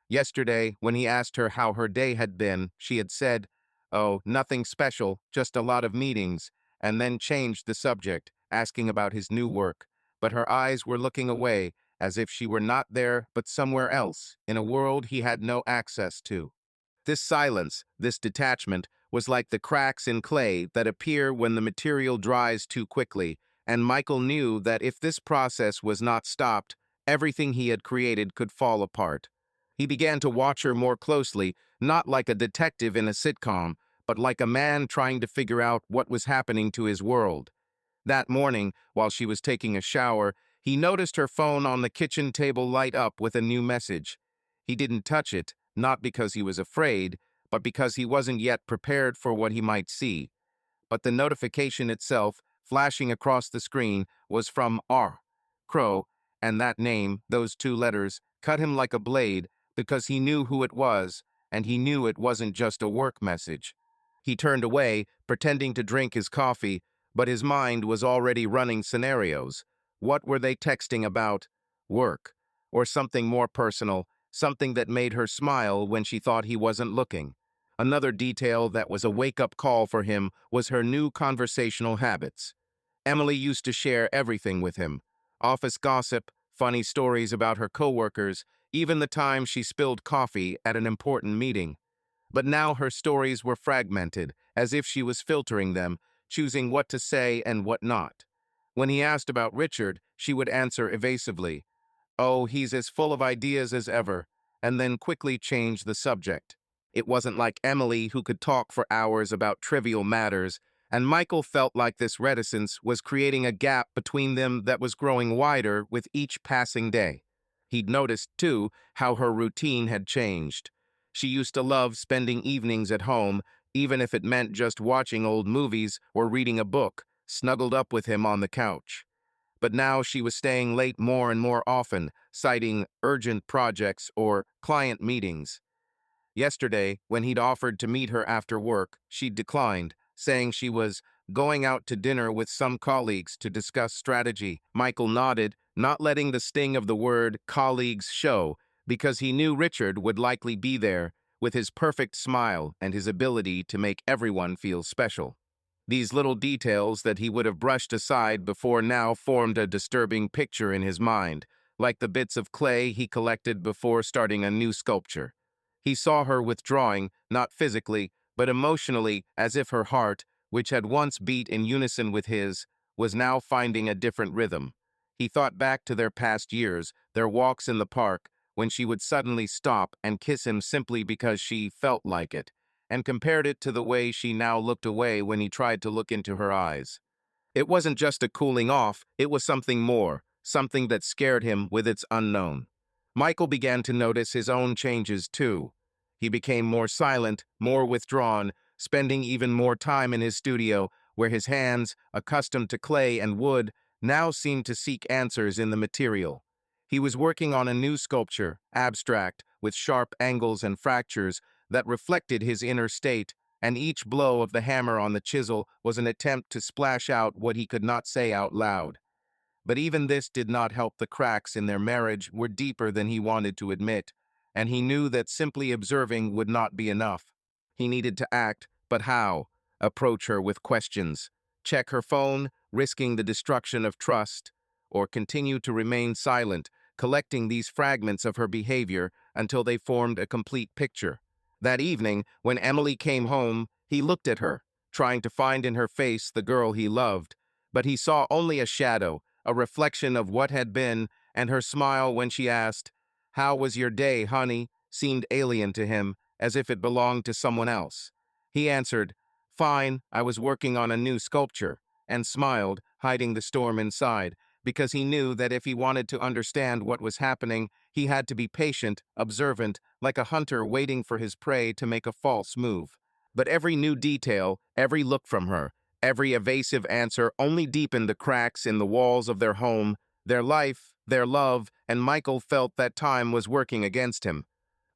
Yesterday, when he asked her how her day had been, she had said, "Oh, nothing special, just a lot of meetings," and then changed the subject, asking about his new work. But her eyes were looking away, as if she were not there but somewhere else, in a world he had no access to. This silence, this detachment, was like the cracks in clay that appear when the material dries too quickly, and Michael knew that if this process was not stopped, everything he had created could fall apart. He began to watch her more closely, not like a detective in a sitcom, but like a man trying to figure out what was happening to his world. That morning, while she was taking a shower, he noticed her phone on the kitchen table light up with a new message. He didn't touch it, not because he was afraid, but because he wasn't yet prepared for what he might see. But the notification itself, flashing across the screen, was from R. Crow, and that name, those two letters, cut him like a blade because he knew who it was, and he knew it wasn't just a work message. He turned away, pretending to drink his coffee, but his mind was already running scenarios. What were they texting about? Work. Or something more personal, something that made her smile when she thought he wasn't looking. Another detail that was a wake-up call for him was her new conversational habits. Emily used to share everything with him. Office gossip, funny stories about her coworkers, even the time she spilled coffee at an important meeting. But now her stories were fragmented, as if she was filtering them, choosing what to say and what not. When he asked about Richard, she would answer evasively, "Oh, he's as full of ideas as ever," and then quickly change the subject. It wasn't like Emily, who could talk for hours about trivial matters, and Michael felt like this reticence was creating a gap between them that was growing wider with each passing day. He'd noticed, too, how her routine had changed. She used to love spending evenings at home, even if it meant just watching old movies or reading a book, snuggled up with him on the couch. But now she was staying late more and more often, citing urgent projects or client meetings. Yesterday, when he'd offered to meet her after work, she declined, saying she was going out to dinner with some colleagues to discuss strategy. Michael nodded, not letting the sting of the word colleagues show, because he knew Richard would likely be there, with his perfect smile and his ability to make everyone feel special. These little details that he would have brushed aside before now formed a disturbing picture in his mind, like the bits of clay he collected before starting a new sculpture. He saw her withdrawing, not physically, but emotionally, as if her heart, which had once beat in unison with his, was now finding a different rhythm. He thought back to their past years, their walks in the park, when she would suddenly stop and kiss him simply because she felt like it, and compared it to the way she now looked away when he tried to look into her eyes. It wasn't just a cooling off, it was something more, something that scared him with its unknown. Michael began to notice his own changes too. He became more silent, more withdrawn, spending even more time in his studio, where his hands, accustomed to clay and wood, now seemed to seek answers in the material. He was working on a new sculpture, abstract, with sharp angles and fractures, that reflected his inner state, and each blow of the hammer on the chisel was an attempt to splash out what he could not say out loud. But even this did not help. The cracks in their marriage were deeper than he wanted to admit, and he knew that simply observing would not be enough. He needed to act, but how? Approach her with questions, check her phone, risking the destruction of trust, or continue to remain silent, collecting these fragments of her behavior until they formed a complete picture. That evening, when Emily came home, he looked at her, trying to find in her face the girl he loved, but he saw only a shadow, a reflection of what had been, and her smile when she asked, "How was your day, honey?" seemed alien to him, as if it belonged to someone else. He answered, "Fine, I was working on a new sculpture," and smiled, hiding the storm inside, because he knew that if he wanted to understand what was happening, he had to be patient, observant, like a hunter waiting for his prey to make a false move. But every new detail, every look from her, every evasive answer only deepened the cracks in the walls of their home, their life, their love, and Michael felt that time was working against him.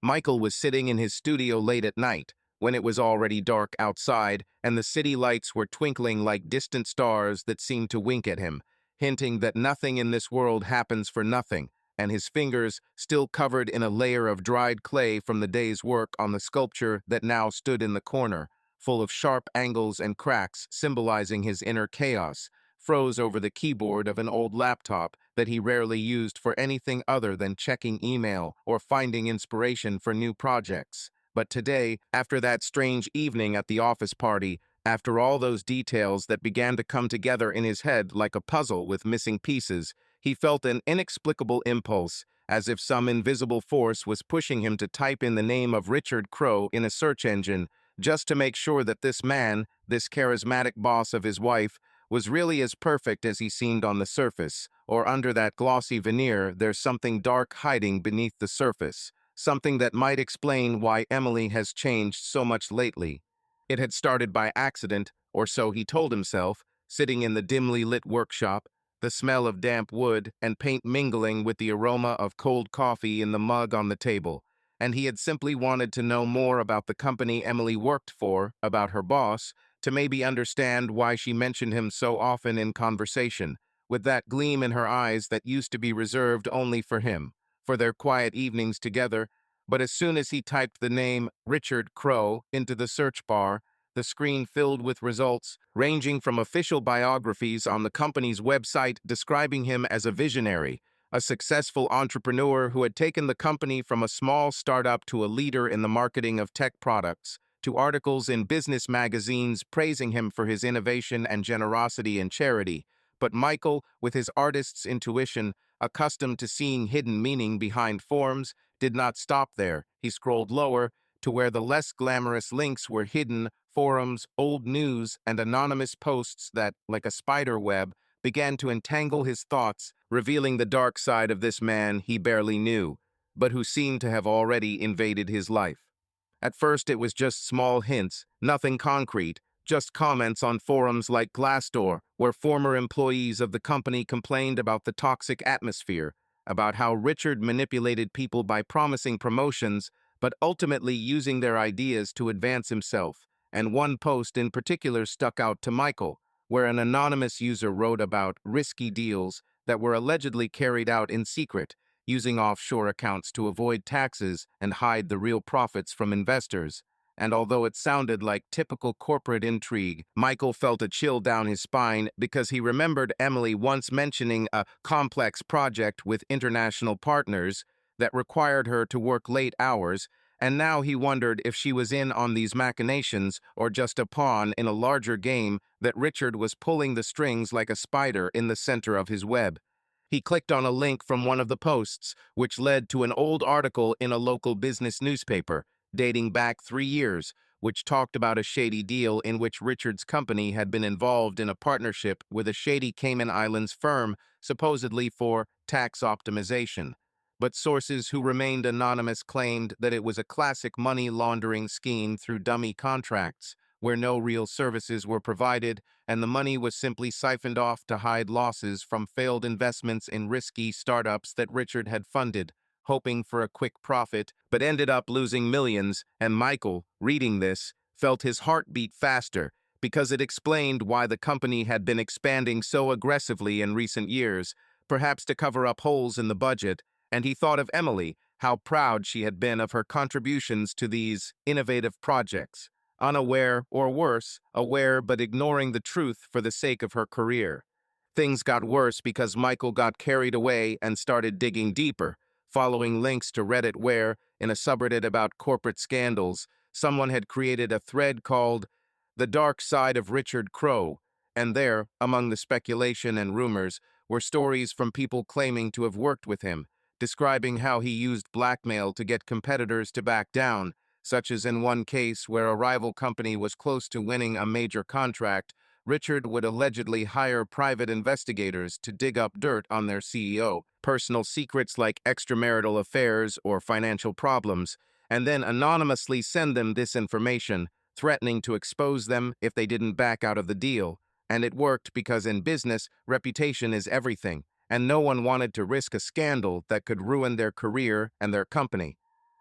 Michael was sitting in his studio late at night, when it was already dark outside and the city lights were twinkling like distant stars that seemed to wink at him, hinting that nothing in this world happens for nothing, and his fingers, still covered in a layer of dried clay from the day's work on the sculpture that now stood in the corner, full of sharp angles and cracks symbolizing his inner chaos, froze over the keyboard of an old laptop that he rarely used for anything other than checking email or finding inspiration for new projects. But today, after that strange evening at the office party, after all those details that began to come together in his head like a puzzle with missing pieces, he felt an inexplicable impulse, as if some invisible force was pushing him to type in the name of Richard Crowe in a search engine, just to make sure that this man, this charismatic boss of his wife, was really as perfect as he seemed on the surface, or under that glossy veneer there's something dark hiding beneath the surface, something that might explain why Emily has changed so much lately. It had started by accident, or so he told himself, sitting in the dimly lit workshop, the smell of damp wood and paint mingling with the aroma of cold coffee in the mug on the table, and he had simply wanted to know more about the company Emily worked for, about her boss, to maybe understand why she mentioned him so often in conversation, with that gleam in her eyes that used to be reserved only for him, for their quiet evenings together. But as soon as he typed the name Richard Crowe into the search bar, the screen filled with results ranging from official biographies on the company's website describing him as a visionary, a successful entrepreneur who had taken the company from a small startup to a leader in the marketing of tech products, to articles in business magazines praising him for his innovation and generosity and charity. But Michael, with his artist's intuition, accustomed to seeing hidden meaning behind forms, did not stop there. He scrolled lower to where the less glamorous links were hidden, forums, old news, and anonymous posts that, like a spider web, began to entangle his thoughts, revealing the dark side of this man he barely knew, but who seemed to have already invaded his life. At first it was just small hints, nothing concrete, just comments on forums like Glassdoor, where former employees of the company complained about the toxic atmosphere, about how Richard manipulated people by promising promotions, but ultimately using their ideas to advance himself. And one post in particular stuck out to Michael, where an anonymous user wrote about risky deals that were allegedly carried out in secret, using offshore accounts to avoid taxes and hide the real profits from investors. And although it sounded like typical corporate intrigue, Michael felt a chill down his spine because he remembered Emily once mentioning a complex project with international partners that required her to work late hours, and now he wondered if she was in on these machinations or just a pawn in a larger game that Richard was pulling the strings like a spider in the center of his web. He clicked on a link from one of the posts, which led to an old article in a local business newspaper, dating back 3 years, which talked about a shady deal in which Richard's company had been involved in a partnership with a shady Cayman Islands firm, supposedly for tax optimization. But sources who remained anonymous claimed that it was a classic money laundering scheme through dummy contracts, where no real services were provided and the money was simply siphoned off to hide losses from failed investments in risky startups that Richard had funded, hoping for a quick profit, but ended up losing millions. And Michael, reading this, felt his heart beat faster because it explained why the company had been expanding so aggressively in recent years, perhaps to cover up holes in the budget, and he thought of Emily, how proud she had been of her contributions to these innovative projects, unaware, or worse, aware but ignoring the truth for the sake of her career. Things got worse because Michael got carried away and started digging deeper, following links to Reddit where, in a subreddit about corporate scandals, someone had created a thread called The Dark Side of Richard Crowe, and there, among the speculation and rumors, were stories from people claiming to have worked with him, describing how he used blackmail to get competitors to back down, such as in one case where a rival company was close to winning a major contract. Richard would allegedly hire private investigators to dig up dirt on their CEO, personal secrets like extramarital affairs or financial problems, and then anonymously send them this information, threatening to expose them if they didn't back out of the deal. And it worked because in business, reputation is everything, and no one wanted to risk a scandal that could ruin their career and their company.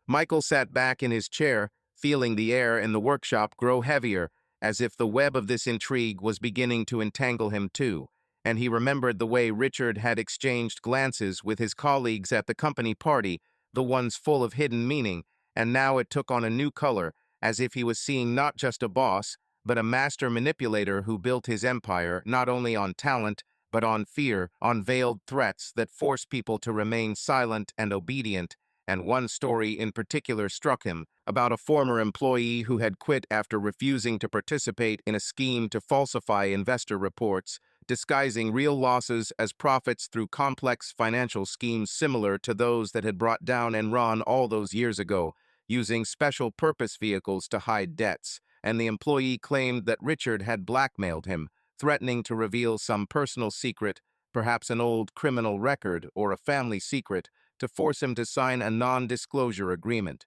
Michael sat back in his chair, feeling the air in the workshop grow heavier, as if the web of this intrigue was beginning to entangle him too. And he remembered the way Richard had exchanged glances with his colleagues at the company party, the ones full of hidden meaning, and now it took on a new color, as if he was seeing not just a boss, but a master manipulator who built his empire not only on talent, but on fear, on veiled threats that forced people to remain silent and obedient. And one story in particular struck him, about a former employee who had quit after refusing to participate in a scheme to falsify investor reports, disguising real losses as profits through complex financial schemes similar to those that had brought down Enron all those years ago, using special purpose vehicles to hide debts. And the employee claimed that Richard had blackmailed him, threatening to reveal some personal secret, perhaps an old criminal record or a family secret, to force him to sign a non-disclosure agreement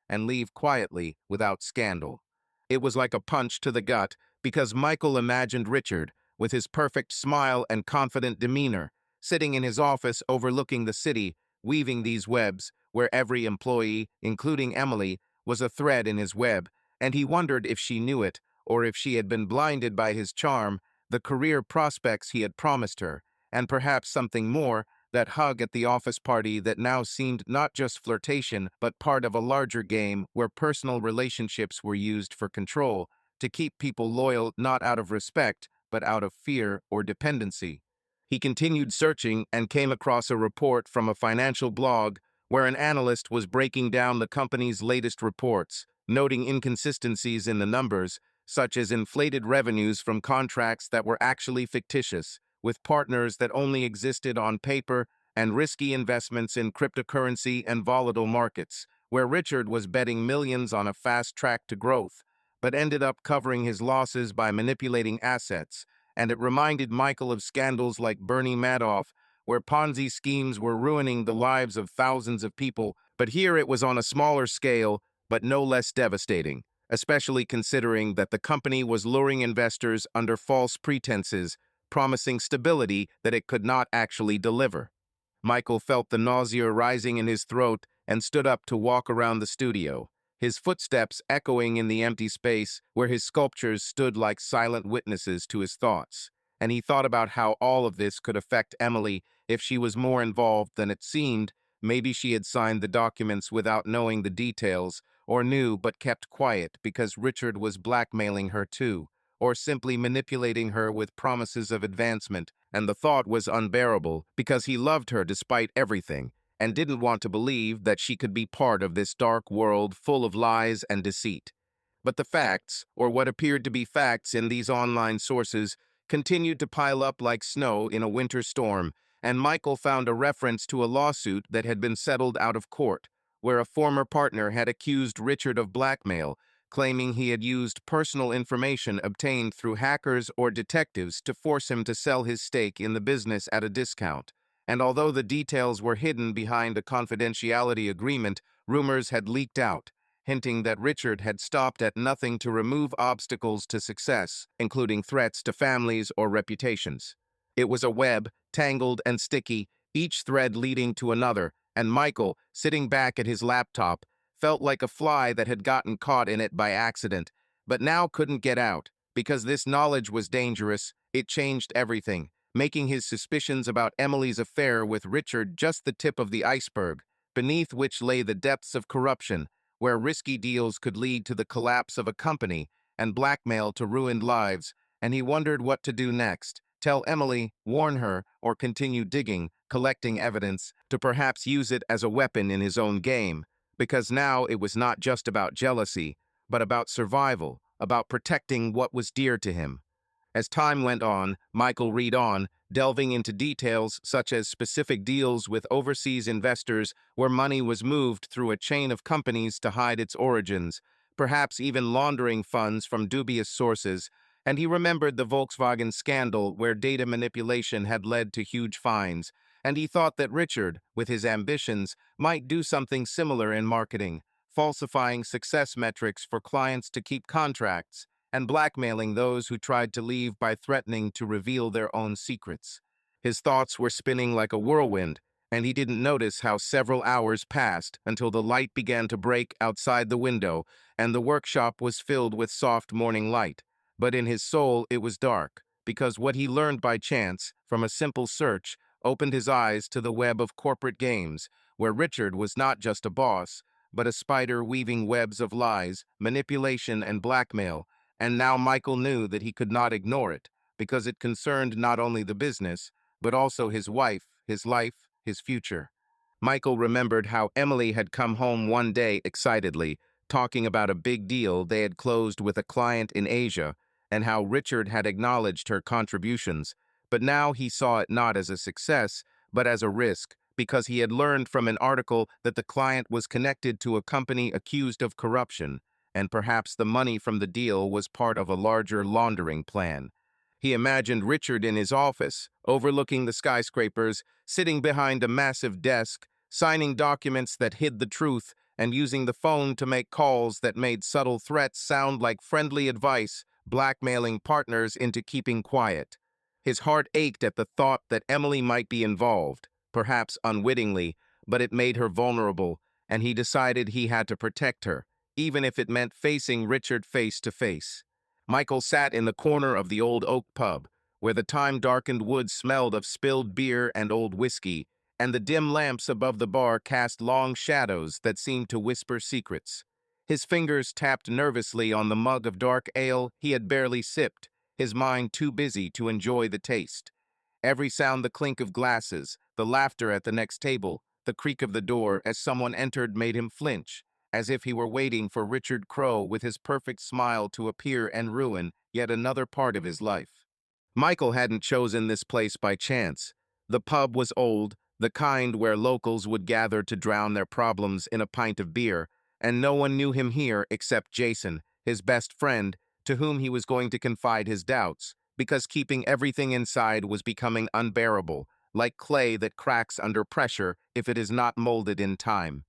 and leave quietly without scandal. It was like a punch to the gut because Michael imagined Richard, with his perfect smile and confident demeanor, sitting in his office overlooking the city, weaving these webs where every employee, including Emily, was a thread in his web, and he wondered if she knew it or if she had been blinded by his charm, the career prospects he had promised her, and perhaps something more, that hug at the office party that now seemed not just flirtation, but part of a larger game where personal relationships were used for control, to keep people loyal not out of respect, but out of fear or dependency. He continued searching and came across a report from a financial blog where an analyst was breaking down the company's latest reports, noting inconsistencies in the numbers, such as inflated revenues from contracts that were actually fictitious, with partners that only existed on paper, and risky investments in cryptocurrency and volatile markets, where Richard was betting millions on a fast track to growth, but ended up covering his losses by manipulating assets. And it reminded Michael of scandals like Bernie Madoff, where Ponzi schemes were ruining the lives of thousands of people, but here it was on a smaller scale, but no less devastating, especially considering that the company was luring investors under false pretenses, promising stability that it could not actually deliver. Michael felt the nausea rising in his throat and stood up to walk around the studio, his footsteps echoing in the empty space where his sculptures stood like silent witnesses to his thoughts. And he thought about how all of this could affect Emily if she was more involved than it seemed. Maybe she had signed the documents without knowing the details, or knew but kept quiet because Richard was blackmailing her too, or simply manipulating her with promises of advancement, and the thought was unbearable because he loved her despite everything and didn't want to believe that she could be part of this dark world full of lies and deceit. But the facts, or what appeared to be facts in these online sources, continued to pile up like snow in a winter storm, and Michael found a reference to a lawsuit that had been settled out of court, where a former partner had accused Richard of blackmail, claiming he had used personal information obtained through hackers or detectives to force him to sell his stake in the business at a discount. And although the details were hidden behind a confidentiality agreement, rumors had leaked out, hinting that Richard had stopped at nothing to remove obstacles to success, including threats to families or reputations. It was a web, tangled and sticky, each thread leading to another, and Michael, sitting back at his laptop, felt like a fly that had gotten caught in it by accident, but now couldn't get out. Because this knowledge was dangerous, it changed everything, making his suspicions about Emily's affair with Richard just the tip of the iceberg, beneath which lay the depths of corruption, where risky deals could lead to the collapse of a company and blackmail to ruined lives, and he wondered what to do next. Tell Emily, warn her, or continue digging, collecting evidence, to perhaps use it as a weapon in his own game. Because now it was not just about jealousy, but about survival, about protecting what was dear to him. As time went on, Michael read on, delving into details such as specific deals with overseas investors where money was moved through a chain of companies to hide its origins, perhaps even laundering funds from dubious sources, and he remembered the Volkswagen scandal where data manipulation had led to huge fines, and he thought that Richard, with his ambitions, might do something similar in marketing, falsifying success metrics for clients to keep contracts, and blackmailing those who tried to leave by threatening to reveal their own secrets. His thoughts were spinning like a whirlwind, and he didn't notice how several hours passed until the light began to break outside the window and the workshop was filled with soft morning light. But in his soul it was dark, because what he learned by chance, from a simple search, opened his eyes to the web of corporate games, where Richard was not just a boss, but a spider weaving webs of lies, manipulation, and blackmail. And now Michael knew that he could not ignore it, because it concerned not only the business, but also his wife, his life, his future. Michael remembered how Emily had come home one day excitedly, talking about a big deal they had closed with a client in Asia, and how Richard had acknowledged her contributions. But now he saw it not as a success, but as a risk, because he had learned from an article that the client was connected to a company accused of corruption, and perhaps the money from the deal was part of a larger laundering plan. He imagined Richard in his office, overlooking the skyscrapers, sitting behind a massive desk, signing documents that hid the truth, and using the phone to make calls that made subtle threats sound like friendly advice, blackmailing partners into keeping quiet. His heart ached at the thought that Emily might be involved, perhaps unwittingly, but it made her vulnerable, and he decided he had to protect her, even if it meant facing Richard face to face. Michael sat in the corner of the old oak pub, where the time-darkened wood smelled of spilled beer and old whiskey, and the dim lamps above the bar cast long shadows that seemed to whisper secrets. His fingers tapped nervously on the mug of dark ale he had barely sipped, his mind too busy to enjoy the taste. Every sound, the clink of glasses, the laughter at the next table, the creak of the door as someone entered made him flinch, as if he were waiting for Richard Crowe with his perfect smile to appear and ruin yet another part of his life. Michael hadn't chosen this place by chance. The pub was old, the kind where locals would gather to drown their problems in a pint of beer, and no one knew him here except Jason, his best friend, to whom he was going to confide his doubts, because keeping everything inside was becoming unbearable, like clay that cracks under pressure if it is not molded in time.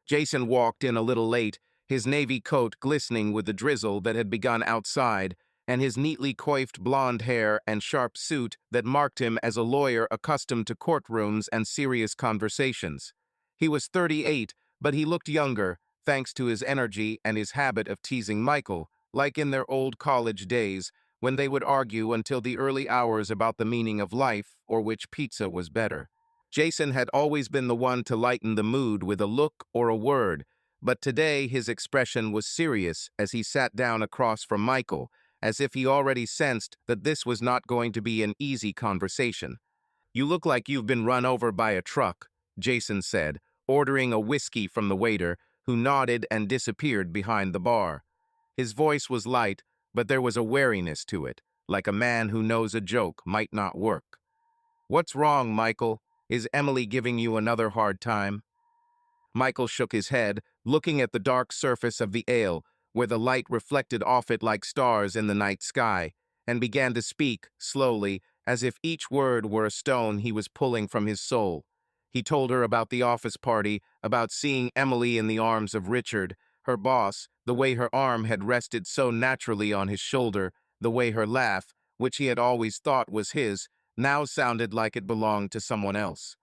Jason walked in a little late, his navy coat glistening with the drizzle that had begun outside, and his neatly coiffed blonde hair and sharp suit that marked him as a lawyer accustomed to courtrooms and serious conversations. He was 38, but he looked younger, thanks to his energy and his habit of teasing Michael, like in their old college days, when they would argue until the early hours about the meaning of life or which pizza was better. Jason had always been the one to lighten the mood with a look or a word, but today his expression was serious as he sat down across from Michael, as if he already sensed that this was not going to be an easy conversation. "You look like you've been run over by a truck," Jason said, ordering a whiskey from the waiter, who nodded and disappeared behind the bar. His voice was light, but there was a wariness to it, like a man who knows a joke might not work. "What's wrong, Michael? Is Emily giving you another hard time?" Michael shook his head, looking at the dark surface of the ale, where the light reflected off it like stars in the night sky, and began to speak, slowly, as if each word were a stone he was pulling from his soul. He told her about the office party, about seeing Emily in the arms of Richard, her boss, the way her arm had rested so naturally on his shoulder, the way her laugh, which he had always thought was his, now sounded like it belonged to someone else.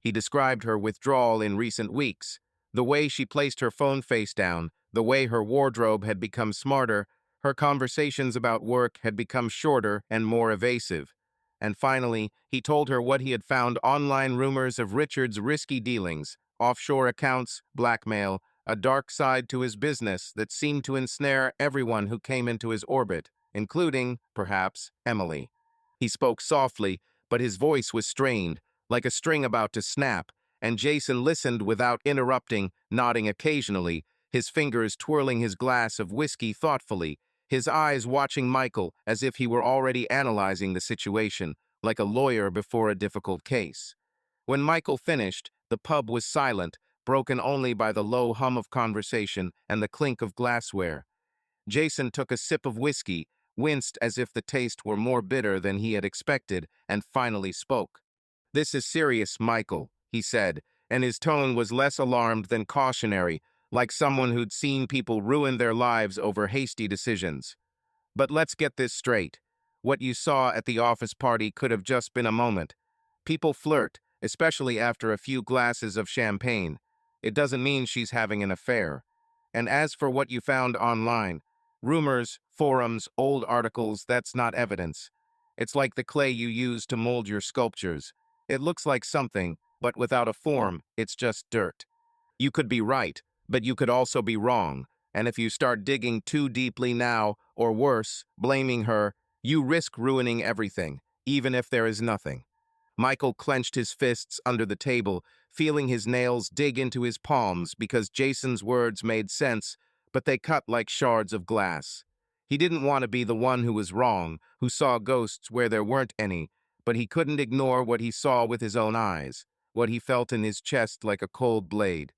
He described her withdrawal in recent weeks, the way she placed her phone face down, the way her wardrobe had become smarter, her conversations about work had become shorter and more evasive. And finally, he told her what he had found: online rumors of Richard's risky dealings, offshore accounts, blackmail, a dark side to his business that seemed to ensnare everyone who came into his orbit, including, perhaps, Emily. He spoke softly, but his voice was strained, like a string about to snap, and Jason listened without interrupting, nodding occasionally, his fingers twirling his glass of whiskey thoughtfully, his eyes watching Michael as if he were already analyzing the situation, like a lawyer before a difficult case. When Michael finished, the pub was silent, broken only by the low hum of conversation and the clink of glassware. Jason took a sip of whiskey, winced as if the taste were more bitter than he had expected, and finally spoke. "This is serious, Michael," he said, and his tone was less alarmed than cautionary, like someone who'd seen people ruin their lives over hasty decisions. But let's get this straight. What you saw at the office party could have just been a moment. People flirt, especially after a few glasses of champagne. It doesn't mean she's having an affair. And as for what you found online, rumors, forums, old articles, that's not evidence. It's like the clay you use to mold your sculptures. It looks like something, but without a form, it's just dirt. You could be right, but you could also be wrong. And if you start digging too deeply now, or worse, blaming her, you risk ruining everything, even if there is nothing. Michael clenched his fists under the table, feeling his nails dig into his palms because Jason's words made sense, but they cut like shards of glass. He didn't want to be the one who was wrong, who saw ghosts where there weren't any, but he couldn't ignore what he saw with his own eyes, what he felt in his chest like a cold blade.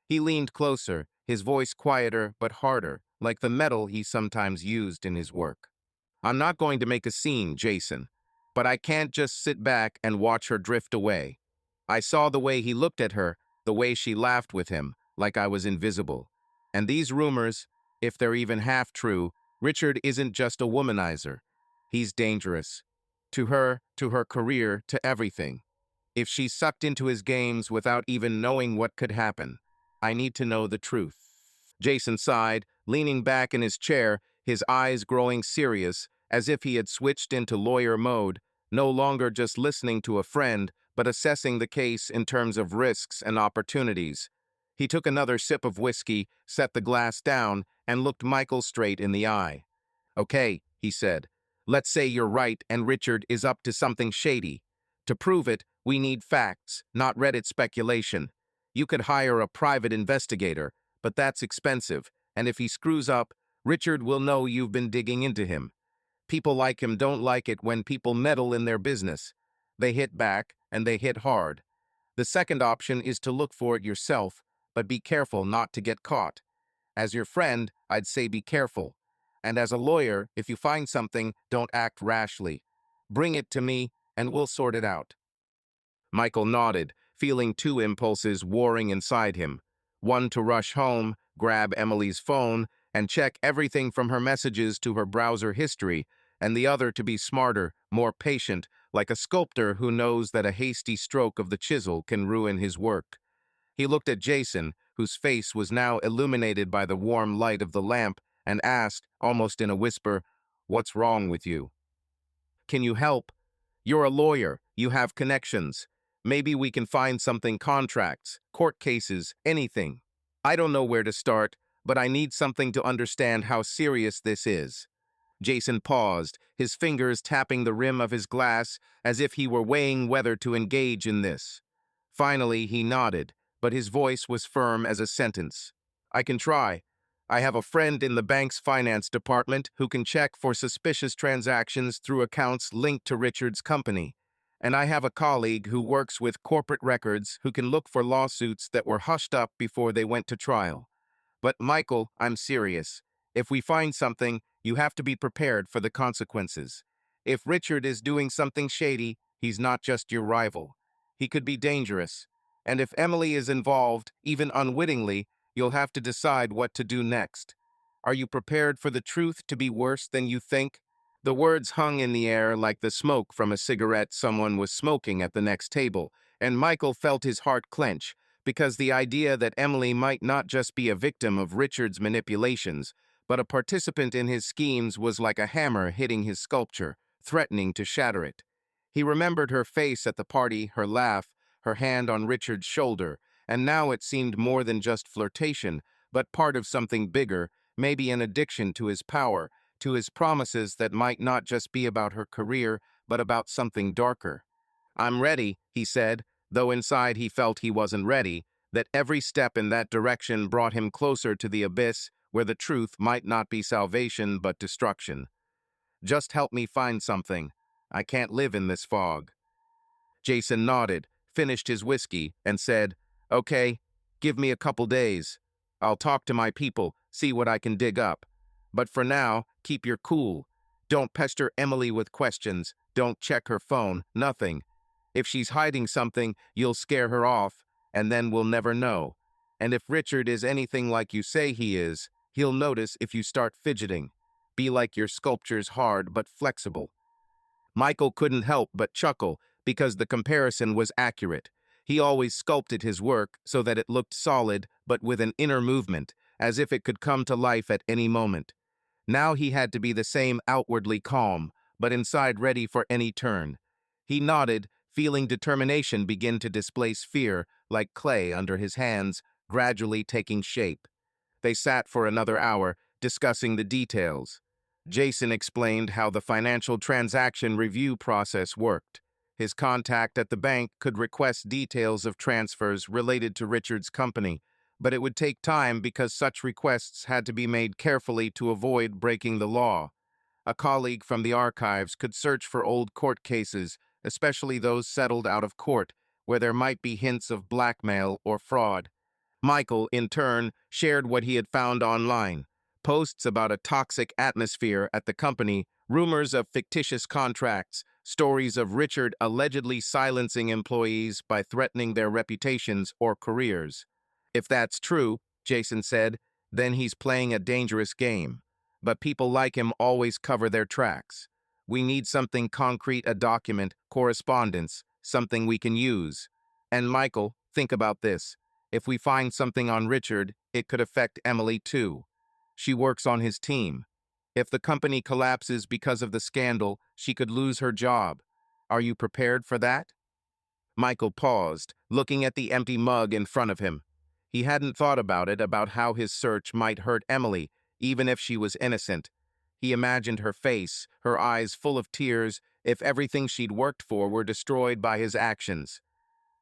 He leaned closer, his voice quieter but harder, like the metal he sometimes used in his work. I'm not going to make a scene, Jason, but I can't just sit back and watch her drift away. I saw the way he looked at her, the way she laughed with him, like I was invisible. And these rumors, if they're even half true, Richard isn't just a womanizer. He's dangerous. To her career, to everything. If she's sucked into his games without even knowing what could happen, I need to know the truth. Jason sighed, leaning back in his chair, his eyes growing serious, as if he had switched into lawyer mode, no longer just listening to a friend, but assessing the case in terms of risks and opportunities. He took another sip of whiskey, set the glass down, and looked Michael straight in the eye. Okay, he said. Let's say you're right and Richard is up to something shady. To prove it, we need facts, not Reddit speculation. You could hire a private investigator, but that's expensive, and if he screws up, Richard will know you've been digging into him. People like him don't like it when people meddle in their business. They hit back, and they hit hard. The second option is to look for it yourself, but be careful not to get caught. As your friend, I'd say be careful. And as a lawyer, if you find something, don't act rashly. Bring it to me, and we'll sort it out. Michael nodded, feeling two impulses warring inside him. One to rush home, grab Emily's phone, and check everything from her messages to her browser history, and the other to be smarter, more patient, like a sculptor who knows that a hasty stroke of the chisel can ruin his work. He looked at Jason, whose face was now illuminated by the warm light of the lamp, and asked, almost in a whisper, "What's wrong with you? Can you help? You're a lawyer, you have connections. Maybe we can find something, contracts, court cases, anything. I don't know where to start, but I need something to understand how serious this is." Jason paused, his fingers tapping the rim of his glass as if he were weighing whether to engage in this. Finally, he nodded, but his voice was firm as a sentence. "I can try. I have a friend in the bank's finance department who can check for suspicious transactions through accounts linked to Richard's company. And I have a colleague who works with corporate records who can look for lawsuits that were hushed up before they went to trial. But Michael, I'm serious. If we find something, you have to be prepared for the consequences. If Richard is doing something shady, he's not just your rival. He could be dangerous. And if Emily is involved, even unwittingly, you'll have to decide what to do next. Are you prepared for the truth to be worse than you think?" The words hung in the air like the smoke from a cigarette someone was smoking at the next table, and Michael felt his heart clench, because the idea that Emily might not just be a victim of Richard's manipulations, but a participant in his schemes was like a hammer hitting his sculpture, threatening to shatter it. He remembered her face at the party, her laugh, her hand on Richard's shoulder, and now it seemed more than just flirtation, but part of something bigger, maybe an addiction to his power, to his promises that might not just be about her career, but about something darker. "I'm ready," he said, though inside he felt he wasn't ready, that every step in that direction brought him closer to the abyss where the truth might not be salvation but destruction. "Just help me find something. I can't live in this fog." Jason nodded, finished his whiskey, and said, "Okay, give me a couple days. I'll talk to my people, see what I can dig up. But for now, keep your cool. Don't pester Emily with questions. Don't check her phone, nothing. If she's hiding something, you'll scare her off, and then we'll never know. And if Richard is anything like you say he is, he'll notice if you start fidgeting. Be like your sculptures, hard but flexible. Michael couldn't help but chuckle because the comparison was accurate. He always sculpted his work so that it looked solid but with an inner movement, as if it could come to life at any moment. Now he had to be the same, outwardly calm, but inside ready for any turn. He nodded, feeling determination begin to displace fear, like clay under his hands, gradually taking shape. They sat for another hour, discussing the details. Jason explained how the financial transaction review process worked. His contact at the bank could request details of transfers related to Richard's company, but it would take time because such requests had to be made carefully to avoid breaking the law. A colleague from the archives could search for old court cases, especially those settled out of court, where there might be hints of blackmail or fraud. Michael, in turn, shared what he had found online. Posts about a toxic atmosphere at the company, rumors of fictitious contracts, stories of Richard allegedly silencing employees by threatening their reputations or careers. If that's true, Jason said, then he's playing a dangerous game. But people like him always cover their tracks. We need something concrete, a document, correspondence, something we can use. And Michael, think about this. If we find something on Richard, it could affect Emily too. She works on his team. If the company collapses because of the scandal, she could lose her job. Are you prepared for that? Michael paused, looking at the empty mug in front of him. He hadn't thought about how his search might hurt Emily, even if she was innocent. He imagined her face, her eyes full of tears, if everything she'd worked for were destroyed by his actions.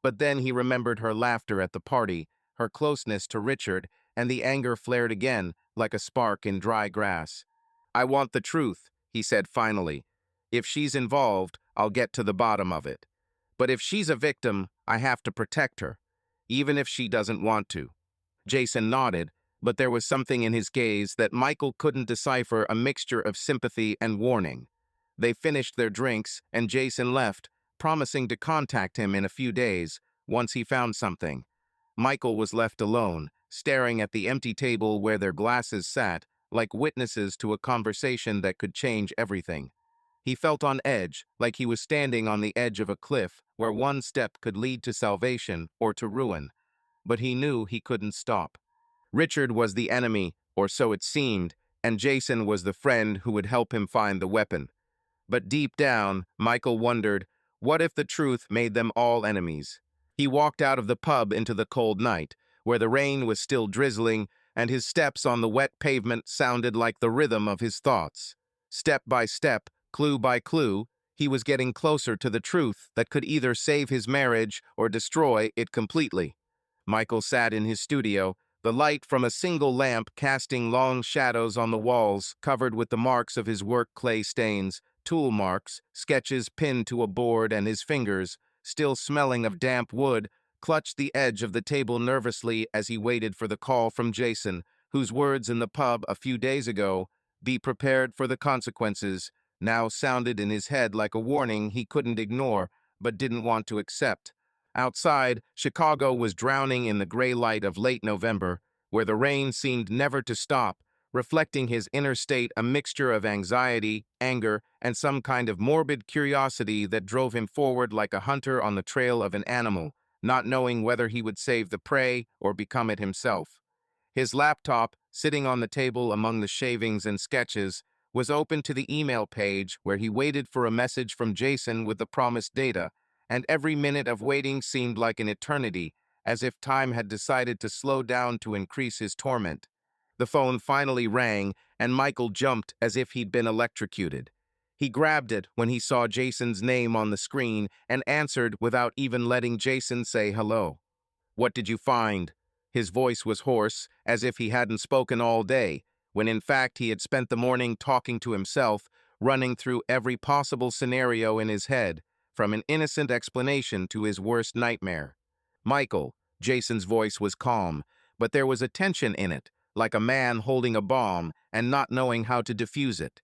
But then he remembered her laughter at the party, her closeness to Richard, and the anger flared again, like a spark in dry grass. I want the truth, he said finally. If she's involved, I'll get to the bottom of it. But if she's a victim, I have to protect her, even if she doesn't want to. Jason nodded, but there was something in his gaze that Michael couldn't decipher, a mixture of sympathy and warning. They finished their drinks, and Jason left, promising to contact him in a few days, once he found something. Michael was left alone, staring at the empty table where their glasses sat, like witnesses to a conversation that could change everything. He felt on edge, like he was standing on the edge of a cliff where one step could lead to salvation or to ruin. But he knew he couldn't stop. Richard was the enemy, or so it seemed, and Jason was the friend who would help him find the weapon. But deep down, Michael wondered, what if the truth made them all enemies? He walked out of the pub into the cold night, where the rain was still drizzling, and his steps on the wet pavement sounded like the rhythm of his thoughts. Step by step, clue by clue, he was getting closer to the truth that could either save his marriage or destroy it completely. Michael sat in his studio, the light from a single lamp casting long shadows on the walls covered with the marks of his work, clay stains, tool marks, sketches pinned to a board, and his fingers, still smelling of damp wood, clutched the edge of the table nervously as he waited for the call from Jason, whose words in the pub a few days ago, "Be prepared for the consequences," now sounded in his head like a warning he couldn't ignore but didn't want to accept. Outside, Chicago was drowning in the gray light of late November, where the rain seemed never to stop, reflecting his inner state, a mixture of anxiety, anger, and some kind of morbid curiosity that drove him forward like a hunter on the trail of an animal, not knowing whether he would save the prey or become it himself. His laptop, sitting on the table among the shavings and sketches, was open to the email page where he waited for a message from Jason with the promised data, and every minute of waiting seemed like an eternity, as if time had decided to slow down to increase his torment. The phone finally rang, and Michael jumped as if he'd been electrocuted. He grabbed it when he saw Jason's name on the screen and answered without even letting Jason say hello. "What did you find?" His voice was hoarse, as if he hadn't spoken all day, when in fact he had spent the morning talking to himself, running through every possible scenario in his head, from an innocent explanation to his worst nightmare. "Michael," Jason's voice was calm, but there was a tension in it, like a man holding a bomb and not knowing how to defuse it.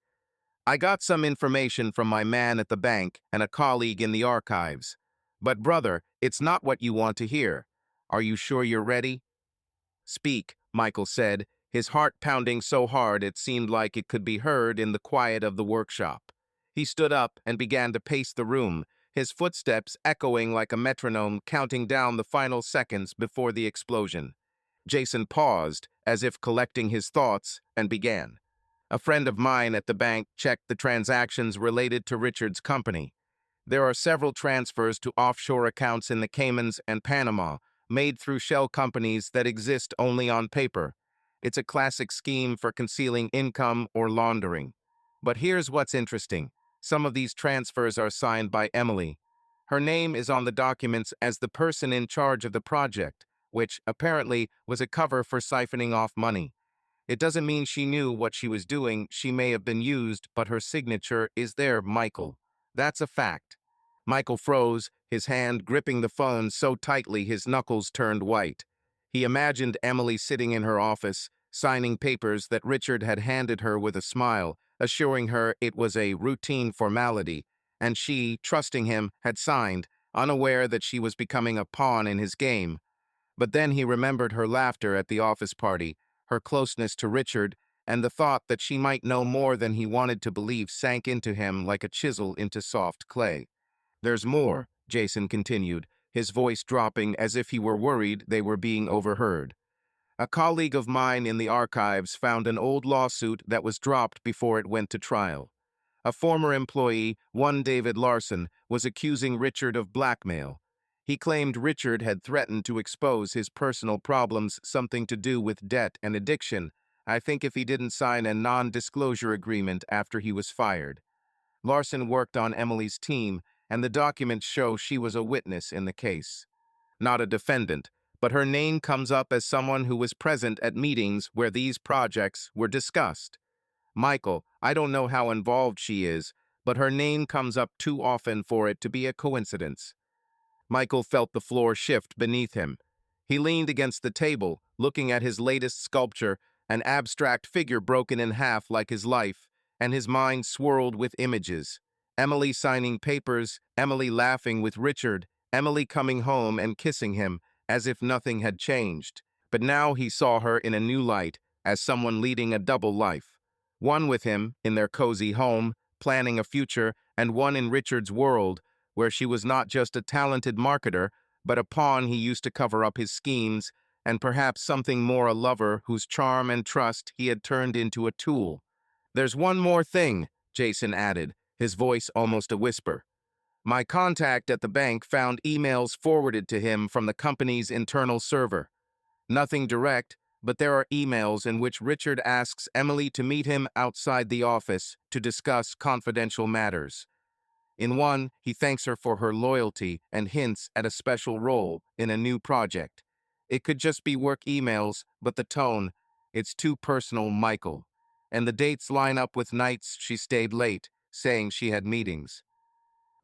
"I got some information from my man at the bank and a colleague in the archives. But brother, it's not what you want to hear. Are you sure you're ready?" Speak, Michael said, his heart pounding so hard it seemed like it could be heard in the quiet of the workshop. He stood up and began to pace the room, his footsteps echoing like a metronome counting down the final seconds before the explosion. Jason paused, as if collecting his thoughts, and began. A friend of mine at the bank checked the transactions related to Richard's company. There are several transfers to offshore accounts in the Caymans and Panama, made through shell companies that exist only on paper. It's a classic scheme for concealing income or laundering. But here's what's interesting. Some of these transfers are signed by Emily. Her name is on the documents as the person in charge of the project, which, apparently, was a cover for siphoning off money. It doesn't mean she knew what she was doing. She may have been used, but her signature is there, Michael. That's a fact. Michael froze, his hand gripping the phone so tightly his knuckles turned white. He imagined Emily sitting in her office, signing papers that Richard had handed her with a smile, assuring her it was a routine formality, and she, trusting him, had signed, unaware that she was becoming a pawn in his game. But then he remembered her laughter at the office party, her closeness to Richard, and the thought that she might know more than he wanted to believe sank into him like a chisel into soft clay. "There's more," Jason continued, his voice dropping as if he were worried they were being overheard. "A colleague of mine in the archives found an old lawsuit that was dropped before it went to trial. A former employee, one David Larson, was accusing Richard of blackmail. He claimed Richard had threatened to expose his personal problems, something to do with debt and addiction, I think if he didn't sign a non-disclosure agreement after he was fired. Larson worked on Emily's team, and the documents show she was a witness in the case. Not a defendant, but her name comes up as someone who was present at meetings where these projects were discussed. Michael, I don't know how involved she is, but her name comes up too often for it to be a coincidence." Michael felt the floor shift beneath him. He leaned against the table, looking at his latest sculpture, an abstract figure broken in half like his life, and his mind swirled with images. Emily signing papers, Emily laughing with Richard, Emily coming home and kissing him, as if nothing had changed. But now he saw her in a new light, as someone leading a double life. One with him, in their cozy home, planning a future, and one in Richard's world, where she was not just a talented marketer, but a pawn he used to cover up his schemes, and perhaps something more, a lover whose charm and trust he had turned into a tool. "There's one more thing," Jason added, his voice almost a whisper. "My contact at the bank found emails forwarded to him from the company's internal server. Nothing direct, but there are emails in which Richard asks Emily to meet him outside the office to discuss confidential matters. In one, he thanks her for her loyalty and hints at a special role in a new project. It could just be work emails, but the tone, it's too personal, Michael. And the dates line up with nights she stayed late, saying she had meetings."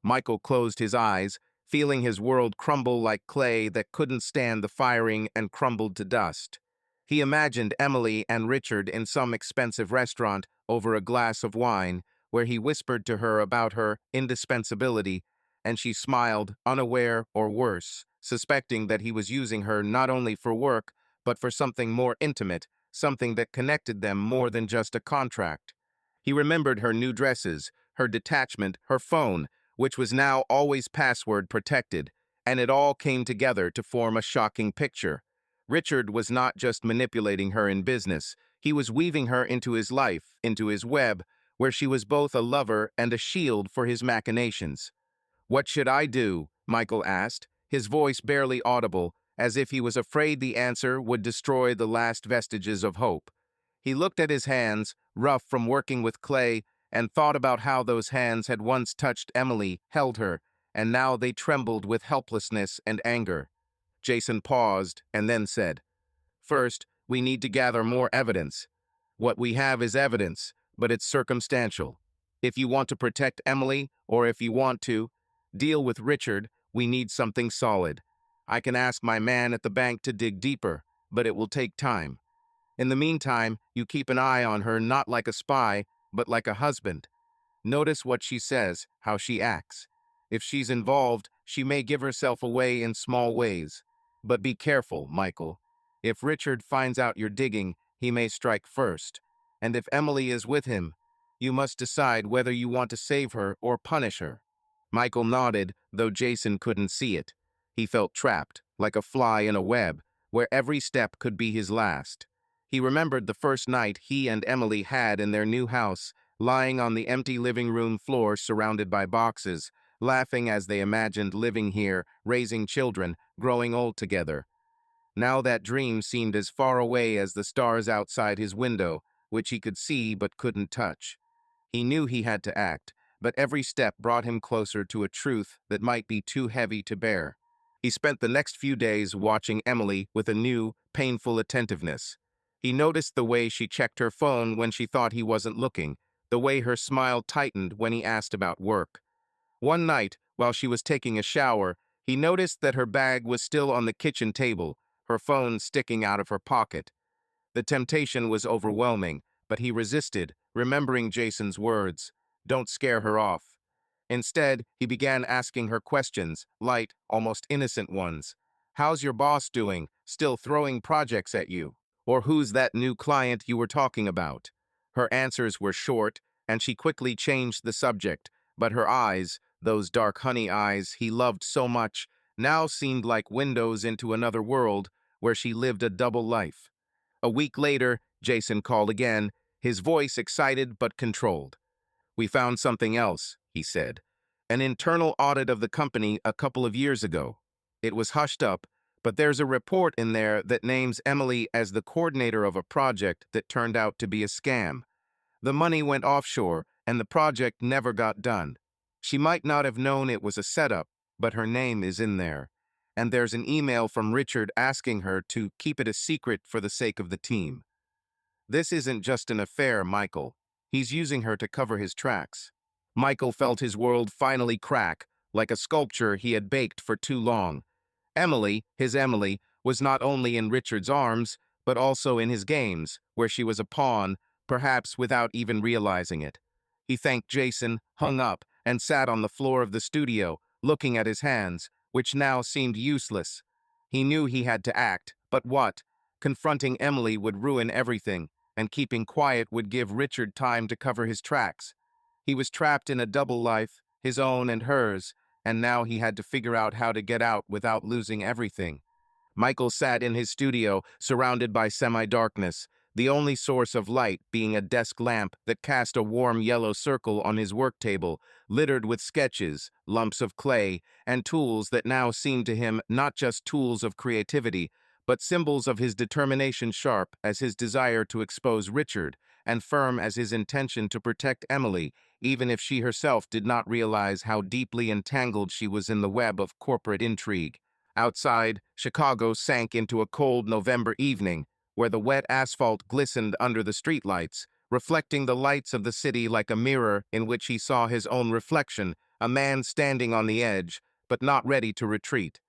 Michael closed his eyes, feeling his world crumble like clay that couldn't stand the firing and crumbled to dust. He imagined Emily and Richard in some expensive restaurant over a glass of wine, where he whispered to her about her indispensability, and she smiled, unaware or worse, suspecting that he was using her not only for work, but for something more intimate, something that connected them more than just a contract. He remembered her new dresses, her detachment, her phone, which was now always password protected, and it all came together to form a shocking picture. Richard was not just manipulating her in business, he was weaving her into his life, into his web, where she was both a lover and a shield for his machinations. "What should I do?" Michael asked, his voice barely audible, as if he was afraid the answer would destroy the last vestiges of hope. He looked at his hands, rough from working with clay, and thought about how those hands had once touched Emily, held her, and now they trembled with helplessness and anger. Jason paused and then said, "First, we need to gather more evidence. What we have is evidence, but it's circumstantial. If you want to protect Emily, or if you want to deal with Richard, we need something solid. I can ask my man at the bank to dig deeper, but it will take time. In the meantime, you keep an eye on her, not like a spy, but like a husband. Notice what she says, how she acts. If she's involved, she may give herself away in small ways. But be careful, Michael. If Richard finds out you're digging, he may strike first. And if Emily is with him, you must decide whether you want to save her or punish her." Michael nodded, though Jason couldn't see it. He felt trapped, like a fly in a web, where every step could be his last. He remembered the first night he and Emily had in their new house, lying on the empty living room floor surrounded by boxes, laughing as they imagined living here, raising children, growing old together. Now that dream seemed as far away as the stars outside his window, which he could see but couldn't touch. He knew he had to act, but every step brought him closer to a truth that might be too heavy to bear. He spent the next few days watching Emily with a new, painful attentiveness. He noticed the way she checked her phone when she thought he wasn't looking, the way her smile tightened when he asked about work. One night, while she was taking a shower, he noticed that her bag was still on the kitchen table, her phone sticking out of her pocket. The temptation was overwhelming, but he resisted, remembering Jason's words, "Don't scare her off." Instead, he began asking her questions, light, almost innocent ones. "How's your boss doing? Still throwing projects at you?" Or "Who's that new client you were talking about?" Her answers were short, and she quickly changed the subject, but her eyes, those dark honey eyes he loved so much, now seemed like windows into another world where she lived a double life. A week later, Jason called again, his voice excited but controlled. "We found something else," he said. "An internal audit of the company a couple of years ago. It was hushed up, but there's a report in there that names Emily as the coordinator of a project that turned out to be a scam. The money went offshore, and the project never got done. She might not have known it was a setup, but her name is in there. And there's an email from Richard asking her to keep it a secret for the sake of the team. This isn't just an affair, Michael. He's using her to cover his tracks." Michael felt his world finally crack, like a sculpture he had baked for too long. Emily, his Emily, was not only in Richard's arms, but also in his games, where she was a pawn, perhaps without even realizing it. He thanked Jason, hung up, and sat on the floor of the studio, looking at his hands, which now seemed useless. He knew he had to act, but what? Confronting Emily would ruin everything, and keeping quiet would give Richard time to cover his tracks. He was trapped in a double life, his own and hers, and now he had to figure out how to get out without losing everything. Michael sat in his studio, surrounded by semi-darkness, the only source of light being a desk lamp that cast a warm yellow circle on his work table, littered with sketches, lumps of clay, and tools that now seemed to him not just tools of creativity, but symbols of his determination, sharp as his desire to expose Richard, and firm as his intention to protect Emily, even if she herself did not realize how deeply entangled she was in the web of corporate intrigue. Outside, Chicago sank into a cold November evening, where the wet asphalt glistened under the streetlights, reflecting the lights of the city like a mirror in which he saw his own reflection, a man standing on the edge, but not ready to retreat.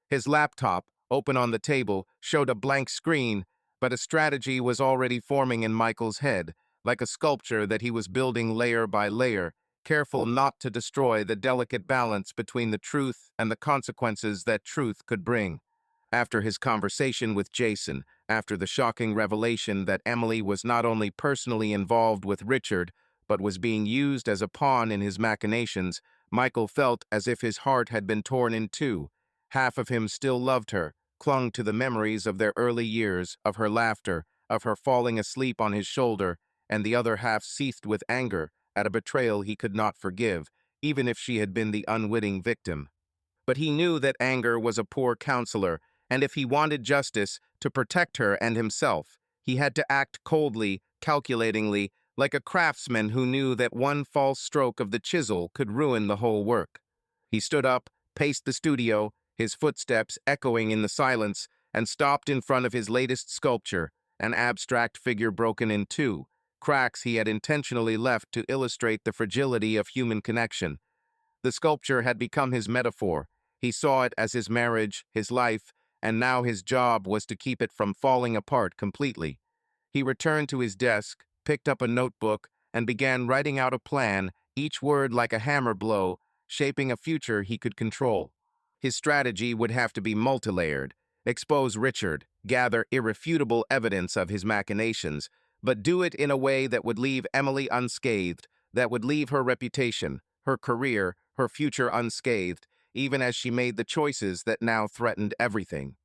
His laptop, open on the table, showed a blank screen, but a strategy was already forming in Michael's head, like a sculpture that he was building layer by layer, careful not to destroy the delicate balance between the truth and the consequences that truth could bring. After his conversation with Jason, after the shocking revelation that Emily was not only personally involved with Richard, but was being used as a pawn in his machinations, Michael felt as if his heart had been torn in two. Half of him still loved her, clung to the memories of their early years, of her laughter, of her falling asleep on his shoulder, and the other half seethed with anger at a betrayal he could not forgive, even if she had been the unwitting victim. But he knew that anger was a poor counselor, and if he wanted justice to protect her and himself, he had to act coldly, calculatingly, like a craftsman who knew that one false stroke of the chisel could ruin the whole work. He stood up, paced the studio, his footsteps echoing in the silence, and stopped in front of his latest sculpture, an abstract figure broken in two, cracks he had intentionally left to illustrate the fragility of human connection. The sculpture had become his metaphor. He saw it as his marriage, his life, and now his job was to keep it from falling apart completely. He returned to his desk, picked up a notebook, and began writing out a plan, each word like a hammer blow, shaping a future he could control. His strategy would have to be multilayered. Expose Richard, gather irrefutable evidence of his machinations, but do it in a way that would leave Emily unscathed, that would leave her reputation, her career, her future unscathed, even as she made the choices that now threatened everything.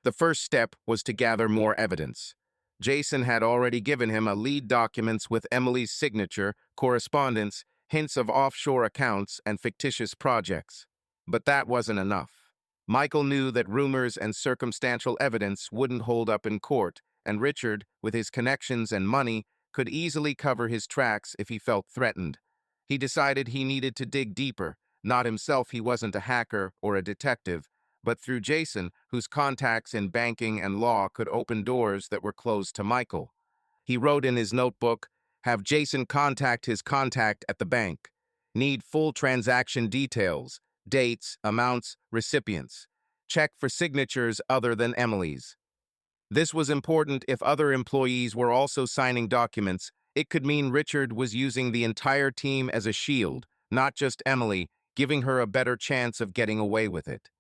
The first step was to gather more evidence. Jason had already given him a lead documents with Emily's signature, correspondence, hints of offshore accounts, and fictitious projects. But that wasn't enough. Michael knew that rumors and circumstantial evidence wouldn't hold up in court, and Richard, with his connections and money, could easily cover his tracks if he felt threatened. He decided he needed to dig deeper. Not himself, he wasn't a hacker or a detective, but through Jason, whose contacts in banking and law could open doors that were closed to Michael. He wrote in his notebook, "Have Jason contact his contact at the bank. Need full transaction details, dates, amounts, recipients. Check for signatures other than Emily's." This was important if other employees were also signing documents. It could mean Richard was using the entire team as a shield, not just Emily, giving her a better chance of getting away with it.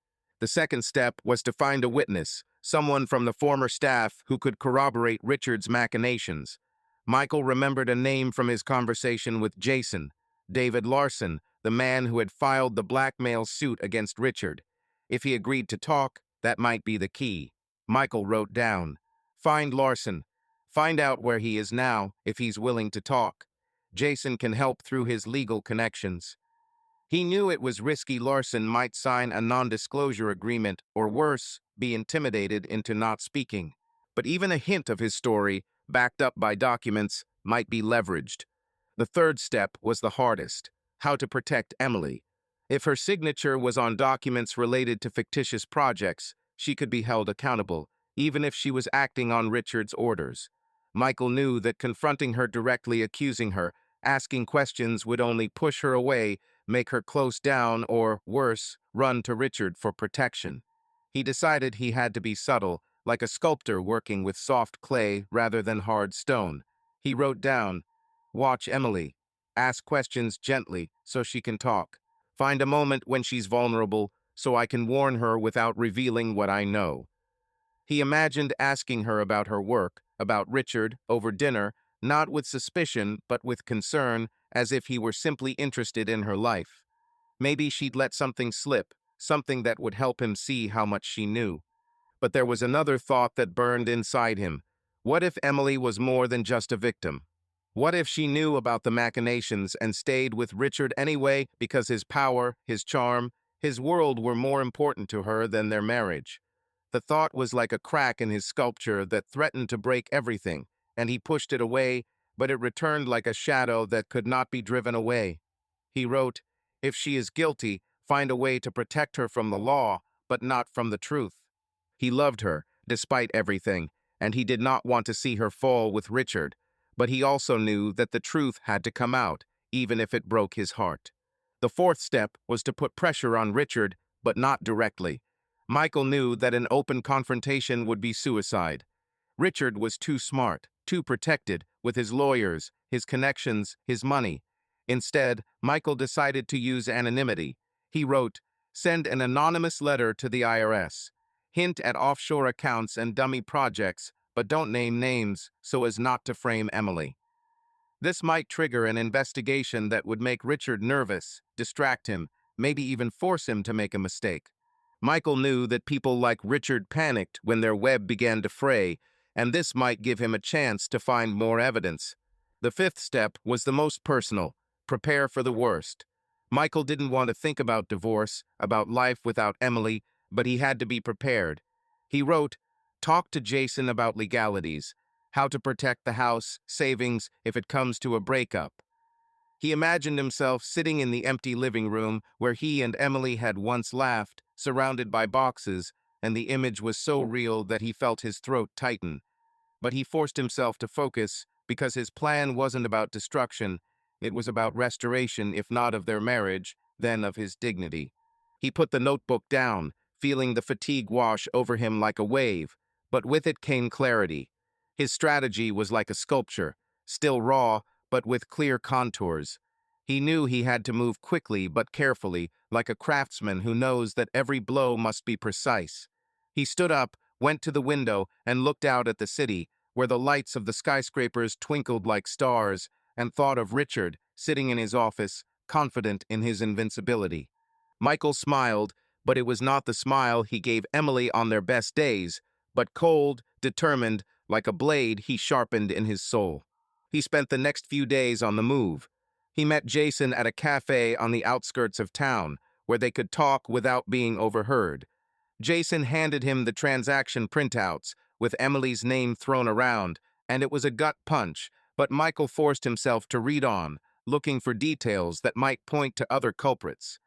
The second step was to find a witness, someone from the former staff who could corroborate Richard's machinations. Michael remembered a name from his conversation with Jason, David Larson, the man who had filed the blackmail suit against Richard. If he agreed to talk, that might be the key. Michael wrote down, "Find Larson. Find out where he is now, if he's willing to talk. Jason can help through his legal connections." He knew it was risky. Larson might sign a non-disclosure agreement, or worse, be intimidated into not speaking. But even a hint of his story, backed up by documents, might be leveraged. The third step was the hardest: how to protect Emily. If her signature was on documents related to fictitious projects, she could be held accountable, even if she was acting on Richard's orders. Michael knew that confronting her directly, accusing her, asking questions would only push her away, make her close down, or, worse, run to Richard for protection. He decided he had to be subtle, like a sculptor working with soft clay rather than hard stone. He wrote down, "Watch Emily. Ask questions gently so she can talk. Find a moment when she's vulnerable so I can warn her without revealing what I know." He imagined asking her about her work, about Richard, over dinner, not with suspicion but with concern, as if he were simply interested in her life. Maybe she'd let something slip, something that would help him see how much she knew. But there was another thought that burned inside him. What if Emily was more than just a victim? What if she knew about the machinations and stayed with Richard anyway because his power, his charm, his world were more important to her than their marriage? The thought was like a crack in his sculpture that threatened to break everything, and he pushed it away, but it returned like a shadow that could not be driven away. He wrote, "If she is guilty, find a way to protect her from the law, but not from the truth." He loved her, despite everything, and he did not want to see her fall with Richard, but he also knew that the truth had to come out, even if it broke his heart. The fourth step was to put pressure on Richard, but not directly. Michael knew that an open confrontation would be suicide. Richard was too smart, too protected, with his lawyers, his connections, his money. Instead, Michael decided to use anonymity. He wrote, "Send an anonymous letter to the IRS. Hint at offshore accounts and dummy projects, but don't name names so as not to frame Emily." This might trigger an investigation that would make Richard nervous, distract him, maybe even force him to make a mistake. Michael knew that people like Richard panicked when their web began to fray, and this might give him a chance to find more evidence. The fifth step was the most personal: prepare for the worst. Michael didn't want to think about divorce, about life without Emily, but he had to be prepared. He wrote, "Talk to Jason about legalities, how to protect the house, savings, if it comes to a breakup." He imagined himself sitting in the empty living room where he and Emily had once laughed, surrounded by boxes, and the image was so real that he felt his throat tighten. But he forced himself to focus because his plan wasn't about destruction. It was about restoration, if not of their marriage, then of his dignity. He put the notebook down, feeling the fatigue wash over him like a wave, but with it came clarity. His strategy was like a sculpture, still raw, but with clear contours. He knew he had to move quickly but carefully, like a craftsman who knows that every blow must be precise. He stood up, went to the window and looked out at the city, where the lights of the skyscrapers twinkled like stars, and thought of Richard sitting in his office, confident in his invincibility. Michael smiled, but it was not the smile he gave Emily on their best days, but cold, determined, like a blade he sharpened in his soul. He spent the next few days on the move. He met Jason at a cafe on the outskirts of town, where they could talk without being overheard. Jason handed him the transaction printouts, with Emily's name thrown around, and it was a gut punch, but Michael forced himself to read on, looking for details that might point to other culprits.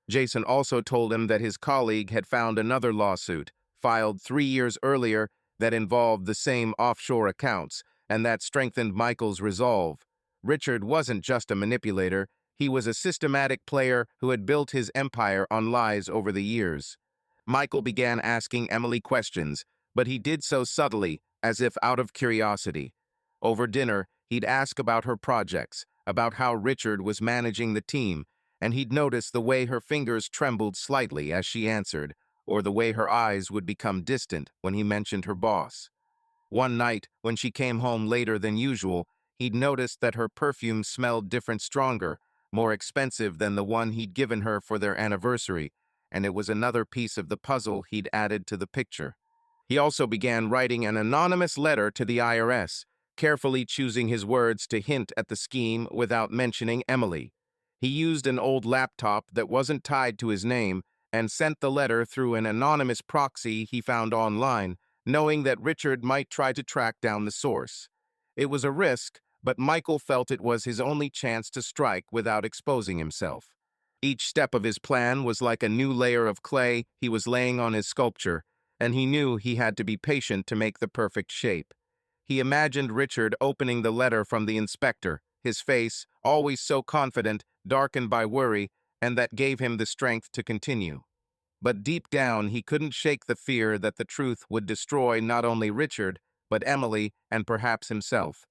Jason also told him that his colleague had found another lawsuit, filed 3 years earlier, that involved the same offshore accounts, and that strengthened Michael's resolve. Richard wasn't just a manipulator, he was a systematic player who had built his empire on lies over the years. Michael began asking Emily questions, but he did so subtly, as if out of curiosity. Over dinner, he'd ask about her projects, about how Richard was managing the team, and he'd notice the way her fingers trembled slightly as she answered, or the way her eyes would become distant when he mentioned her boss. One night, when she came home later than usual, he'd noticed that her perfume smelled different, stronger, more expensive than the one he'd given her for their anniversary, and it was another piece of the puzzle he'd added to the picture. He also began writing an anonymous letter to the IRS, carefully choosing his words to hint at the scheme without mentioning Emily. He used an old laptop that wasn't tied to his name and sent the letter through an anonymous proxy he found online, knowing that Richard might try to track down the source. It was a risk, but Michael felt it was his only chance to strike without exposing himself. Each step of his plan was like a new layer of clay he was laying on his sculpture, and he knew he had to be patient to make the perfect shape. He imagined Richard opening the letter from the inspector, his face, always so confident, darkened by worry, and that gave him the strength to continue. But deep down, he couldn't shake the fear that the truth would destroy not only Richard, but Emily and perhaps himself.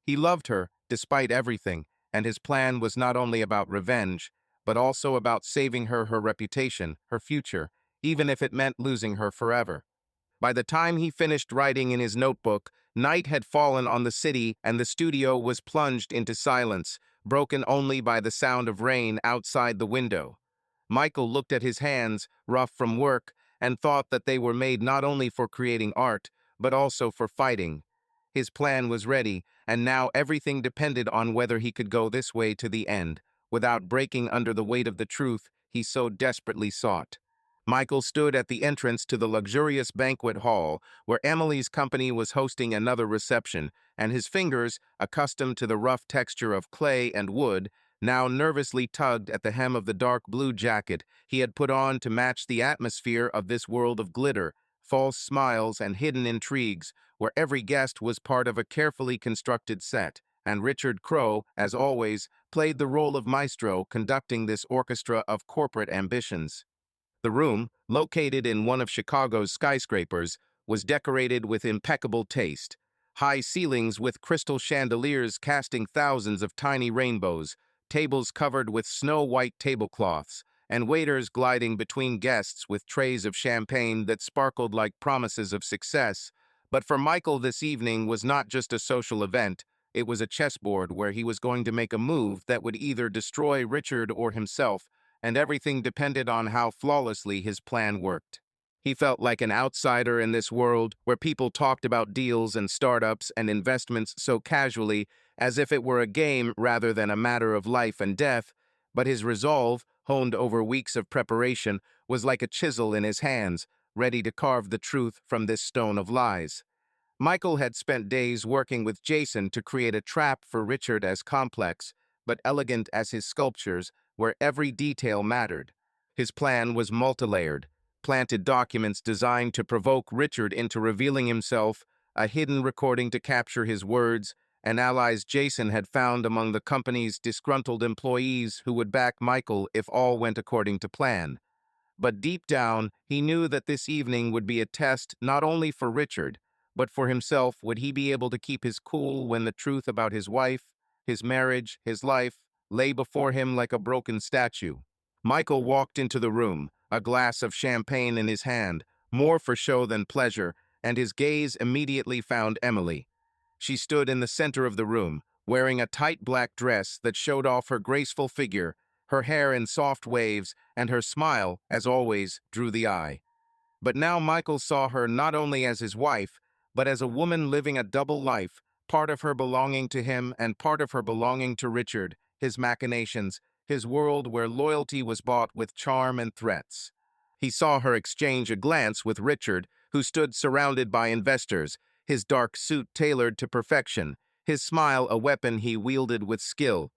He loved her, despite everything, and his plan was not only about revenge, but also about saving her reputation, her future, even if it meant losing her forever. By the time he finished writing in his notebook, night had fallen on the city and the studio was plunged into silence, broken only by the sound of rain outside the window. Michael looked at his hands, rough from work, and thought that they were made not only for creating art, but also for fighting. His plan was ready, and now everything depended on whether he could go this way to the end, without breaking under the weight of the truth he so desperately sought. Michael stood at the entrance to the luxurious banquet hall where Emily's company was hosting another reception, and his fingers, accustomed to the rough texture of clay and wood, now nervously tugged at the hem of the dark blue jacket he had put on to match the atmosphere of this world of glitter, false smiles, and hidden intrigues, where every guest was part of a carefully constructed set, and Richard Crowe, as always, played the role of maestro conducting this orchestra of corporate ambitions. The room, located in one of Chicago's skyscrapers, was decorated with impeccable taste. High ceilings with crystal chandeliers casting thousands of tiny rainbows, tables covered with snow-white tablecloths, and waiters gliding between guests with trays of champagne that sparkled like promises of success. But for Michael, this evening was not just a social event. It was a chessboard where he was going to make a move that would either destroy Richard or himself, and everything depended on how flawlessly his plan worked. He felt like an outsider in this world where people talked about deals and startups and investments so casually, as if it were a game rather than a matter of life and death, but his resolve, honed over weeks of preparation, was like a chisel in his hands, ready to carve the truth from this stone of lies. Michael had spent days working with Jason to create a trap for Richard as complex, but elegant as his sculptures, where every detail mattered. His plan was multi-layered, planted documents designed to provoke Richard into revealing himself, a hidden recording to capture his words, and allies Jason had found among the company's disgruntled employees who would back Michael if all went according to plan. But deep down, he knew that this evening would be a test not only for Richard, but for himself. Would he be able to keep his cool when the truth about his wife, his marriage, his life, lay before him like a broken statue? Michael walked into the room, a glass of champagne in his hand, more for show than pleasure, and his gaze immediately found Emily. She stood in the center of the room, wearing a tight black dress that showed off her graceful figure, her hair in soft waves, and her smile, as always, drew the eye. But now Michael saw her not only as his wife, but as a woman living a double life, part of her belonging to him and part of her belonging to Richard, his machinations, his world where loyalty was bought with charm and threats. He saw her exchange a glance with Richard, who stood surrounded by investors, his dark suit tailored to perfection, his smile a weapon he wielded with skill.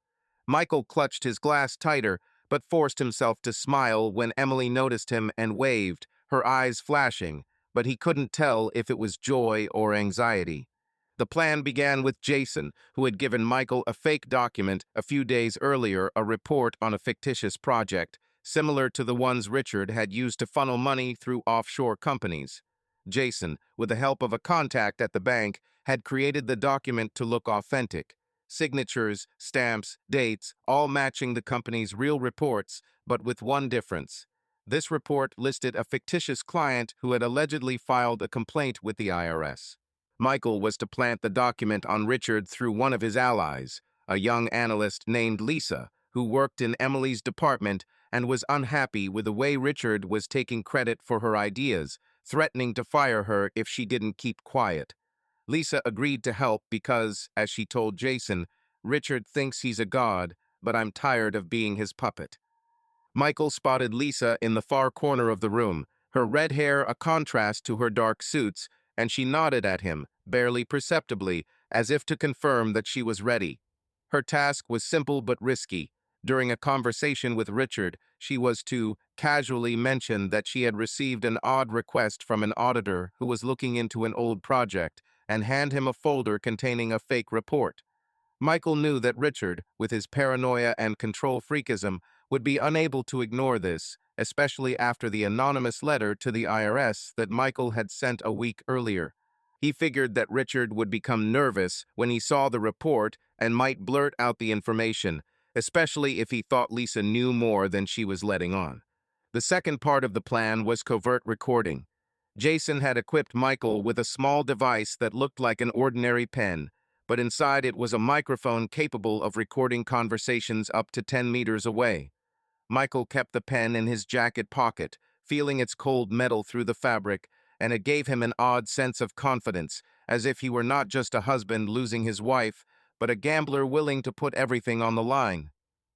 Michael clutched his glass tighter, but forced himself to smile when Emily noticed him and waved, her eyes flashing, but he couldn't tell if it was joy or anxiety. The plan began with Jason, who had given Michael a fake document a few days earlier, a report on a fictitious project, similar to the ones Richard had used to funnel money through offshore companies. Jason, with the help of a contact at the bank, had created the document to look authentic. Signatures, stamps, dates, all matching the company's real reports, but with one difference. This report listed a fictitious client who had allegedly filed a complaint with the IRS. Michael was to plant the document on Richard through one of his allies, a young analyst named Lisa, who worked in Emily's department and was unhappy with the way Richard was taking credit for her ideas, threatening to fire her if she didn't keep quiet. Lisa agreed to help because, as she told Jason, Richard thinks he's a god, but I'm tired of being his puppet. Michael spotted Lisa in the far corner of the room, her red hair a contrast to her dark suits, and she nodded at him, barely perceptibly, as if to confirm that she was ready. Her task was simple but risky. During a conversation with Richard, she was to casually mention that she had received an odd request from an auditor who was looking into an old project, and hand him a folder containing a fake report. Michael knew that Richard, with his paranoia and control freakism, would be unable to ignore this, especially after the anonymous letter to the IRS that Michael had sent a week earlier. He figured that Richard would become nervous when he saw the report and might blurt out the information, especially if he thought Lisa knew more than she was letting on. The second part of the plan was covert recording. Jason had equipped Michael with a small device that looked like an ordinary pen, but inside it was a microphone capable of recording conversations up to 10 meters away. Michael kept the pen in his jacket pocket, feeling its cold metal through the fabric, and it gave him an odd sense of confidence, as if he were not just a husband losing his wife, but a gambler willing to put everything on the line.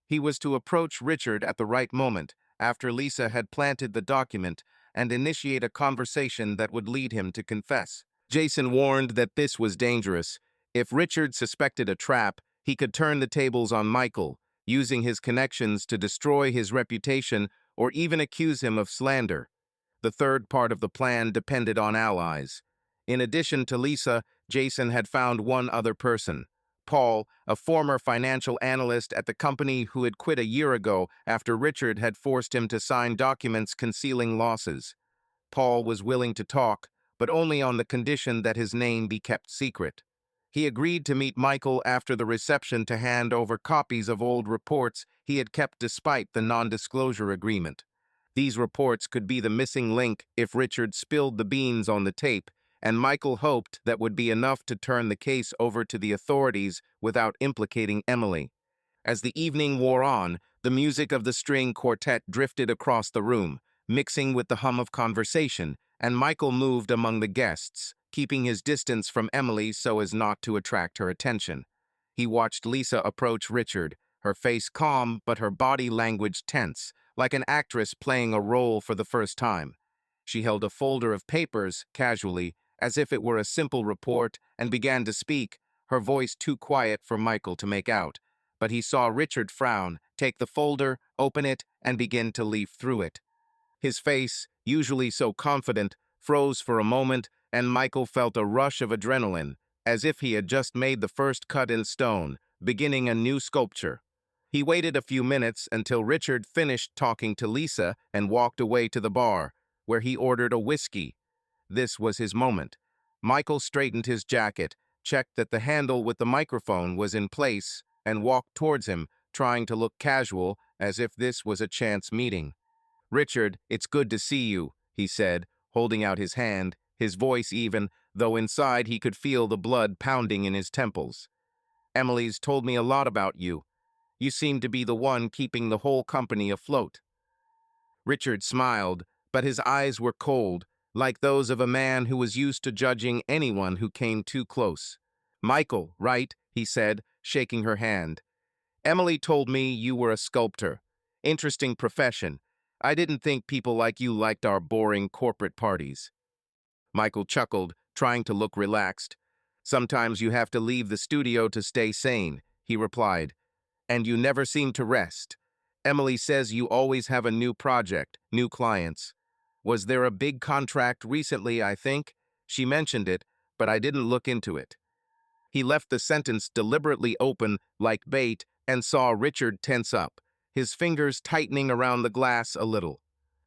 He was to approach Richard at the right moment, after Lisa had planted the document, and initiate a conversation that would lead him to confess. Jason warned that this was dangerous. If Richard suspected a trap, he could turn the tables on Michael, using his connections to destroy his reputation or even accuse him of slander. The third part of the plan depended on allies. In addition to Lisa, Jason had found one other person. Paul, a former financial analyst at the company who had quit a year ago after Richard had forced him to sign documents concealing losses. Paul was willing to talk, but only on the condition that his name be kept secret. He agreed to meet Michael after the reception to hand over copies of old reports he had kept despite the non-disclosure agreement. These reports could be the missing link if Richard spilled the beans on the tape, and Michael hoped that would be enough to turn the case over to the authorities without implicating Emily. As the evening wore on, the music of the string quartet drifted across the room, mixing with the hum of conversation, and Michael moved among the guests, keeping his distance from Emily so as not to attract her attention. He watched Lisa approach Richard, her face calm but her body language tense, like an actress playing a role for the first time. She held a folder of papers, casually, as if it were a simple report, and began to speak, her voice too quiet for Michael to make out. But he saw Richard frown, take the folder, open it, and begin to leaf through it. His face, usually so confident, froze for a moment, and Michael felt a rush of adrenaline, as if he had just made the first cut in stone, beginning a new sculpture. He waited a few minutes until Richard finished talking to Lisa and walked away to the bar, where he ordered a whiskey. This was his moment. Michael straightened his jacket, checked that the handle with the microphone was in place, and walked towards him, trying to look casual, as if this was a chance meeting. "Richard, it's good to see you," he said, holding out his hand, his voice even, though inside he could feel the blood pounding in his temples. "Emily's told me a lot about you. You seem to be the one keeping the whole company afloat." Richard smiled, but his eyes were cold, like those of a man who was used to judging anyone who came too close. "Michael, right?" he said, shaking her hand. "Emily told me you were a sculptor. Interesting profession. I didn't think people like you liked our boring corporate parties." Michael chuckled, trying to look relaxed. "Sometimes you have to leave the studio to stay sane," he replied. "And you never seem to rest. Emily says you always have a new project, new clients. Was there a big contract recently, I think? She mentioned it, but I didn't look into it." He left the sentence deliberately open, like bait, and saw Richard tense up, his fingers tightening around the glass a little.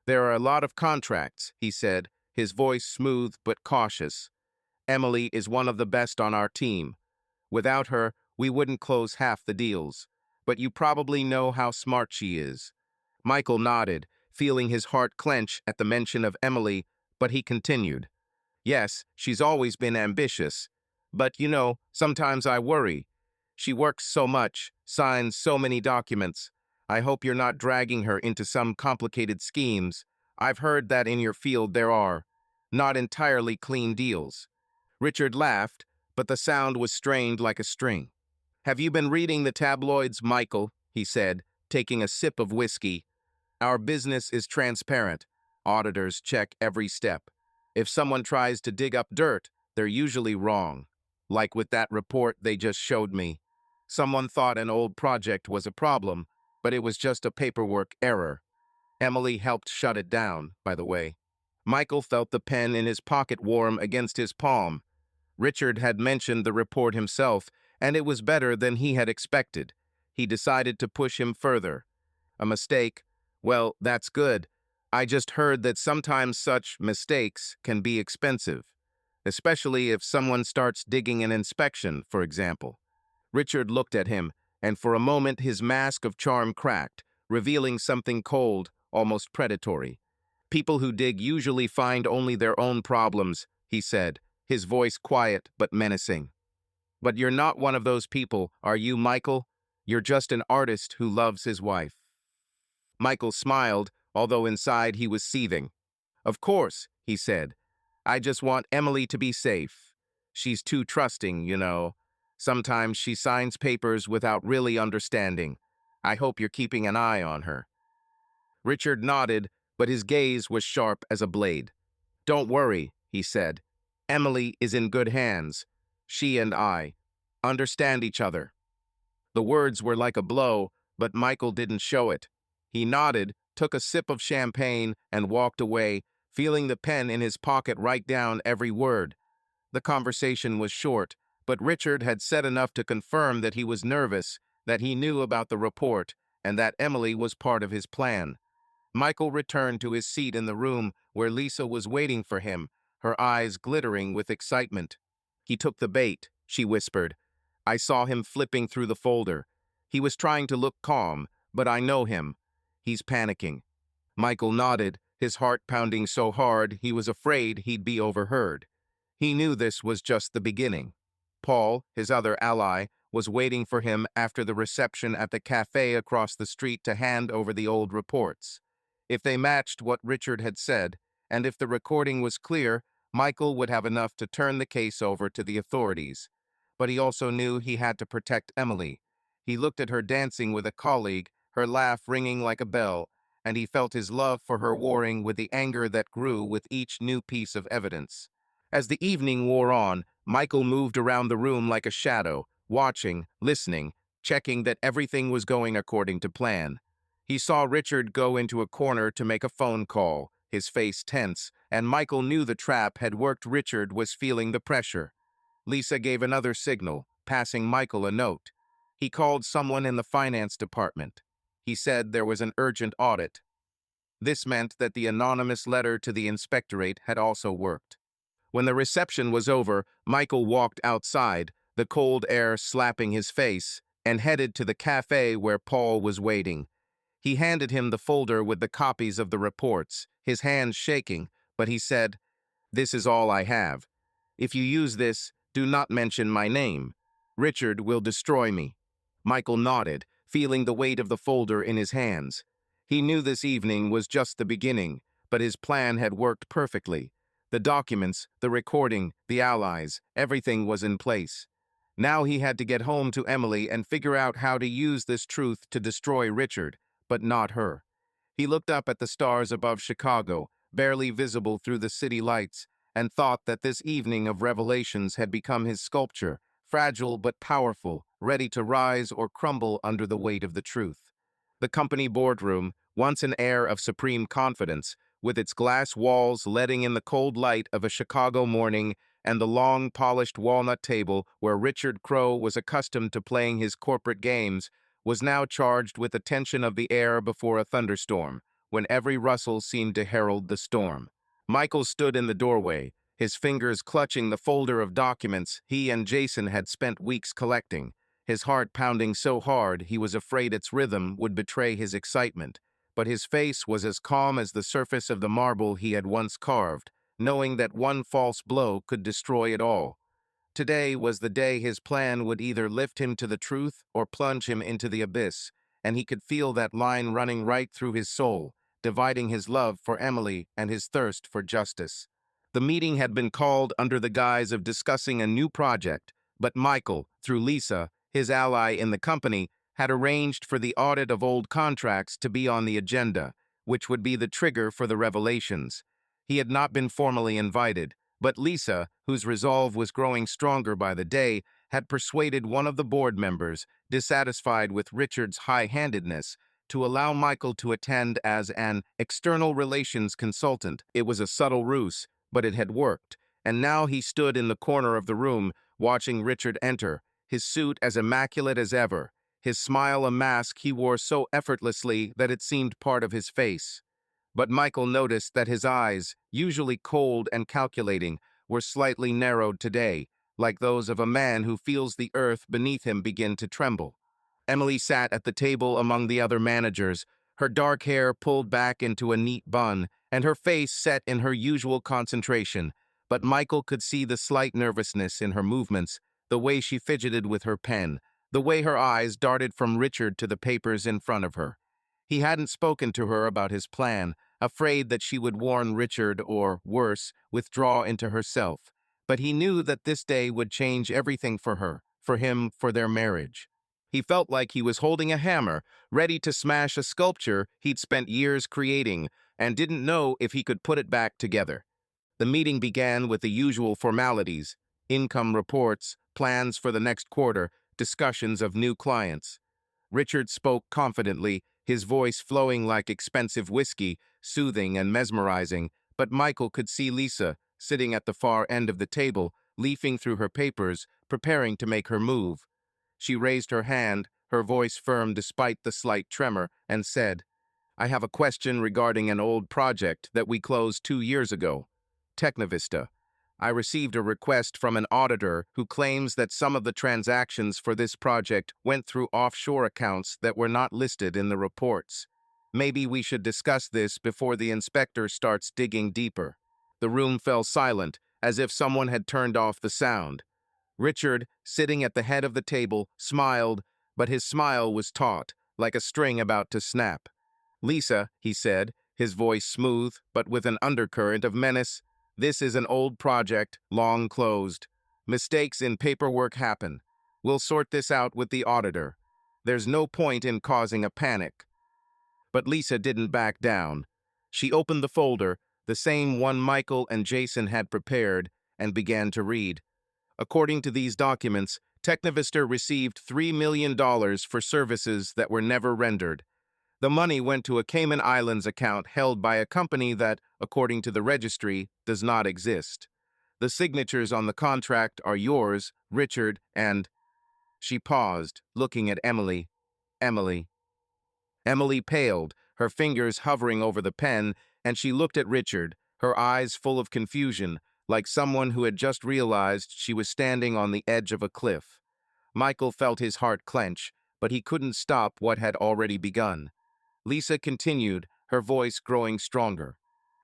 "There are a lot of contracts," he said, his voice smooth but cautious. "Emily is one of the best on our team. Without her, we wouldn't close half the deals. But you probably know how smart she is." Michael nodded, feeling his heart clench at the mention of Emily, but he continued. "Yes, she's always been ambitious. But, sometimes I worry. She works so much, signs so many documents. I hope you're not dragging her into some complicated schemes. I've heard that in your field there are not entirely clean deals." Richard laughed, but the sound was strained like a string. "Have you been reading the tabloids, Michael?" he said, taking a sip of whiskey. "Our business is transparent. Auditors check every step. If someone tries to dig up dirt, they're usually wrong. Like with that report they just showed me. Someone thought an old project was a problem, but it was just a paperwork error. Emily helped shut it down, by the way." Michael felt the pen in his pocket warm against his palm. Richard had mentioned the report himself, and it was better than he had expected. He decided to push him further. "A mistake? Well, that's good. I just heard that sometimes such mistakes can be expensive, especially if someone starts digging an inspection, for example." Richard looked at him, and for a moment his mask of charm cracked, revealing something cold, almost predatory. "People who dig usually find only their own problems," he said, his voice quiet but menacing. "But you're not one of those people, are you, Michael? You're just an artist who loves his wife." Michael smiled, although inside he was seething. "Of course," he said. "I just want Emily to be safe. She's too trusting, you know. Sometimes she signs papers without really understanding. I hope you're keeping an eye on her." Richard nodded, but his gaze was sharp as a blade. "Don't worry," he said. "Emily is in good hands. She and I understand each other." The words were like a blow, but Michael didn't show it. He nodded, took a sip of champagne, and walked away, feeling the pen in his pocket write down every word. The conversation was short, but Richard had said enough to confirm that he was nervous, that he knew about the report, and that Emily was part of his plan. Michael returned to his seat in the room where Lisa was waiting for him, her eyes glittering with excitement. "He took the bait," she whispered. "I saw him flipping through the folder. He was trying to look calm, but I know him. He's panicking." Michael nodded, his heart pounding so hard he was afraid he'd be overheard. He knew this was just the beginning. Paul, his other ally, was waiting for him after the reception at the cafe across the street to hand over the old reports. If they matched what Richard had said, and if the recording was clear, Michael would have enough to turn the case over to the authorities. But he also knew he had to protect Emily. He looked at her dancing with a colleague, her laugh ringing like a bell, and he felt his love for her warring with the anger that grew with each new piece of evidence. As the evening wore on, Michael moved around the room like a shadow, watching, listening, checking that everything was going according to plan. He saw Richard go into a corner to make a phone call, his face tense, and Michael knew the trap had worked. Richard was feeling the pressure. Lisa gave another signal, passing Michael a note. He called someone in the finance department. He said there was an urgent audit. This meant that the anonymous letter to the inspectorate had also worked. When the reception was over, Michael walked outside, the cold air slapping his face, and headed to the cafe where Paul was waiting. He handed him the folder with the copies of the reports, his hands shaking, but he said, "This is all I have. If you use this, do not mention my name. Richard will destroy me." Michael nodded, feeling the weight of the folder in his hands. He knew this evening was just the beginning, but his plan had worked perfectly. The documents, the recording, the allies, everything was in place. Now he had to get home to Emily and figure out how to use this truth to destroy Richard, but not her. He looked up at the stars above Chicago, barely visible through the city lights, and thought that this evening of revelations had become his sculpture, fragile but powerful, ready to rise or crumble under the weight of the truth. The company boardroom, once an air of supreme confidence, with its glass walls letting in the cold light of a Chicago morning and the long, polished walnut table where Richard Crowe was accustomed to playing his corporate games, was now charged with the tension of the air before a thunderstorm, when every rustle seemed to herald the storm. Michael stood in the doorway, his fingers clutching the folder of documents he and Jason had spent weeks collecting, his heart pounding so hard he was afraid its rhythm would betray his excitement. But his face was as calm as the surface of the marble he had once carved, knowing that one false blow could destroy it all. Today was the day his plan would either lift him to the truth or plunge him into the abyss, and he could feel that line running right through his soul, dividing his love for Emily and his thirst for justice. The meeting had been called under the guise of discussing a new project, but Michael, through Lisa, his ally in the company, had arranged for the audit of old contracts to be on the agenda, which would be the trigger for the revelations. He had not been formally invited, but Lisa, whose resolve was growing stronger by the day, had persuaded one of the board members, dissatisfied with Richard's high-handedness, to allow Michael to attend as an external relations consultant. It was a subtle ruse, but it had worked, and now he stood in the corner of the room, watching Richard enter, his suit as immaculate as ever, his smile a mask he wore so effortlessly that it seemed part of his face. But Michael noticed that his eyes, usually cold and calculating, were slightly narrowed today, like those of a man who feels the earth beneath him begin to tremble. Emily sat at the table among the other managers, her dark hair pulled back into a neat bun, and her face set in her usual concentration, but Michael could see the slight nervousness in her movements, the way she fidgeted with her pen, the way her eyes darted from Richard to the papers in front of her. He hadn't spoken to her about his plan, afraid that she would warn Richard or, worse, withdraw into herself. But he knew that this day would change everything for her, for him, for their marriage. He felt like he was holding a hammer, ready to smash a sculpture he'd spent years creating, and didn't know if he could put it back together. The meeting began with the usual formalities: income reports, plans for the next quarter, discussions of new clients. Richard spoke confidently, his voice flowing like expensive whiskey, soothing and mesmerizing, but Michael could see Lisa, sitting at the far end of the table, leafing through her papers, preparing to make her move. She raised her hand, her voice firm despite the slight tremor, and said, "I have a question regarding an old project that we closed 2 years ago. Technovista. I received a request from an auditor who claims that some of the transactions for this project went through offshore accounts that were not listed in the reports. Maybe we should discuss this before the inspector starts digging deeper." The room fell silent, as if someone had turned off the sound. Richard, sitting at the head of the table, smiled, but his smile was taut, like a string about to snap. "Lisa," he said, his voice smooth, but with an undercurrent of menace, "this is an old project, long closed. Mistakes in paperwork happen. We'll sort this out with the auditor. There's no point in causing a panic." But Lisa didn't back down. She opened the folder, the same one Michael and Jason had prepared, and began to read. According to these documents, Technovista received $3 million for services that were never rendered. The money went to a Cayman Islands account held by a company that, according to the registry, does not exist. The signatures on the contract are yours, Richard, and... She paused, looking at Emily. Emily. Emily paled, her fingers hovering over the pen, and she looked at Richard, her eyes full of confusion, like someone who had just realized she was standing on the edge of a cliff. Michael felt his heart clench, but he couldn't stop what had already begun. Lisa continued, her voice growing stronger.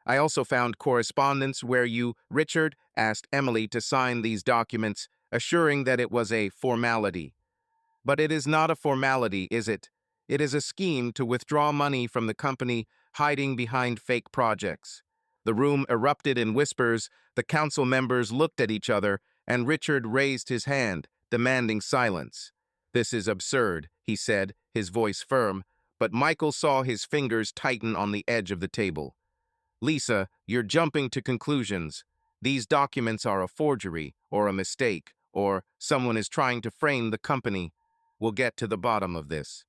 I also found correspondence where you, Richard, asked Emily to sign these documents, assuring that it was a formality. But it is not a formality, is it? It is a scheme to withdraw money from the company, hiding behind fake projects. The room erupted in whispers, the council members looked at each other, and Richard raised his hand, demanding silence. "This is absurd," he said, his voice firm, but Michael saw his fingers tighten on the edge of the table. "Lisa, you're jumping to conclusions. These documents are a forgery, or a mistake, or someone is trying to frame the company. We'll get to the bottom of this."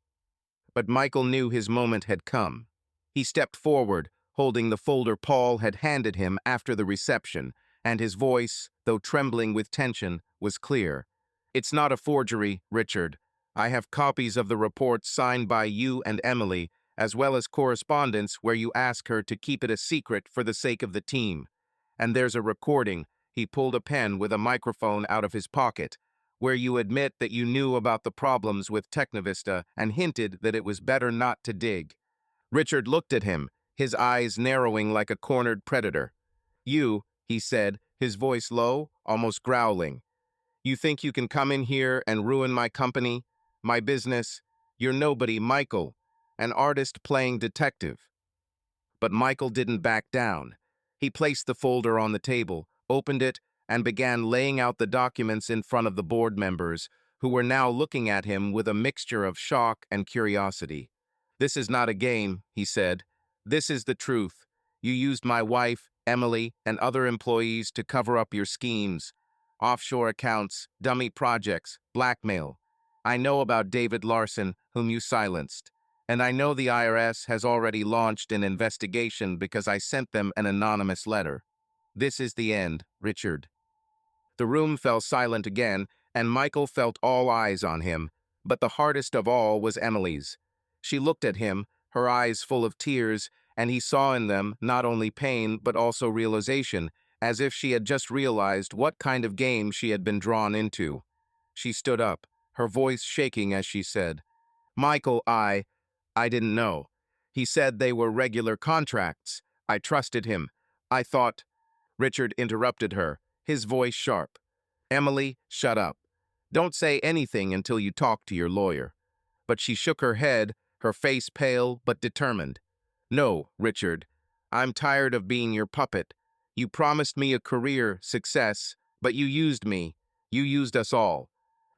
But Michael knew his moment had come. He stepped forward, holding the folder Paul had handed him after the reception, and his voice, though trembling with tension, was clear. "It's not a forgery, Richard. I have copies of the reports signed by you and Emily, as well as correspondence where you ask her to keep it a secret for the sake of the team. And there's a recording," he pulled a pen with a microphone out of his pocket, "where you admit that you knew about the problems with Technovista and hinted that it was better not to dig." Richard looked at him, his eyes narrowing like a cornered predator. "You," he said, his voice low, almost growling, "you think you can come in here and ruin my company, my business? You're nobody, Michael, an artist playing detective." But Michael didn't back down. He placed the folder on the table, opened it, and began laying out the documents in front of the board members, who were now looking at him with a mixture of shock and curiosity. "This is not a game," he said. "This is the truth. You used my wife, Emily, and other employees to cover up your schemes. Offshore accounts, dummy projects, blackmail. I know about David Larson, whom you silenced. And I know the IRS has already launched an investigation because I sent them an anonymous letter. This is the end, Richard." The room fell silent again, and Michael felt all eyes on him, but the hardest of all was Emily's. She looked at him, her eyes full of tears, and he saw in them not only pain but also realization, as if she had just realized what kind of game she had been drawn into. She stood up, her voice shaking as she said, "Michael, I didn't know. He said they were regular contracts. I trusted him. I thought—" Richard interrupted her, his voice sharp. "Emily, shut up. Don't say anything until you talk to your lawyer." But she shook her head, her face pale but determined. "No, Richard. I'm tired of being your puppet. You promised me a career, success, but you used me. You used us all."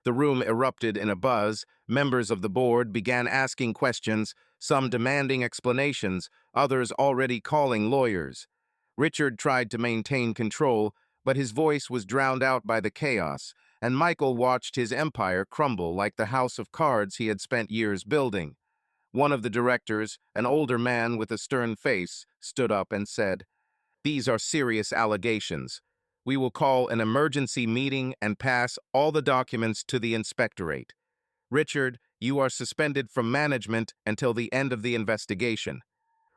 The room erupted in a buzz. Members of the board began asking questions, some demanding explanations, others already calling lawyers. Richard tried to maintain control, but his voice was drowned out by the chaos, and Michael watched his empire crumble like the house of cards he had spent years building. One of the directors, an older man with a stern face, stood up and said, "These are serious allegations. We will call an emergency meeting and pass all the documents to the inspectorate. Richard, you are suspended from management until the end of the investigation."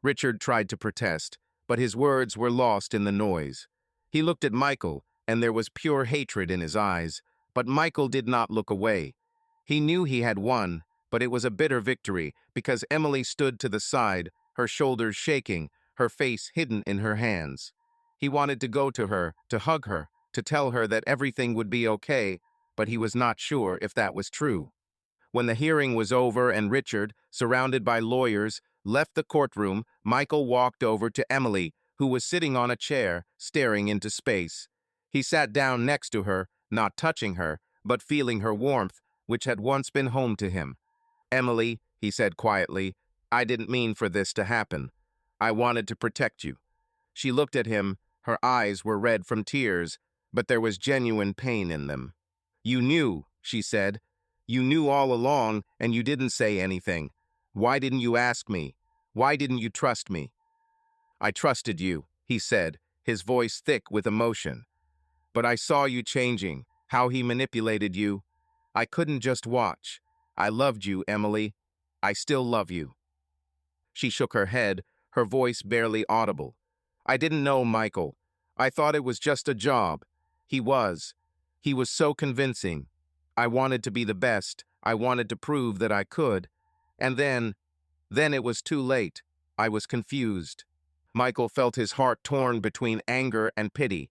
Richard tried to protest, but his words were lost in the noise. He looked at Michael, and there was pure hatred in his eyes, but Michael did not look away. He knew he had won, but it was a bitter victory because Emily stood to the side, her shoulders shaking, her face hidden in her hands. He wanted to go to her, to hug her, to tell her that everything would be okay, but he was not sure if that was true. When the hearing was over and Richard, surrounded by lawyers, left the courtroom, Michael walked over to Emily, who was sitting on a chair, staring into space. He sat down next to her, not touching her, but feeling her warmth, which had once been home to him. "Emily," he said quietly, "I didn't mean for this to happen. I wanted to protect you." She looked at him. Her eyes were red from tears, but there was genuine pain in them. "You knew," she said. "You knew all along, and you didn't say anything. Why didn't you ask me? Why didn't you trust me?" "I trusted you," he said, his voice thick with emotion. "But I saw you changing, how he manipulated you. I couldn't just watch. I loved you, Emily. I still love you." She shook her head, her voice barely audible. "I didn't know Michael. I thought it was just a job. He was. He was so convincing. I wanted to be the best. I wanted to prove that I could. And then it was too late. I was confused." Michael felt his heart torn between anger and pity.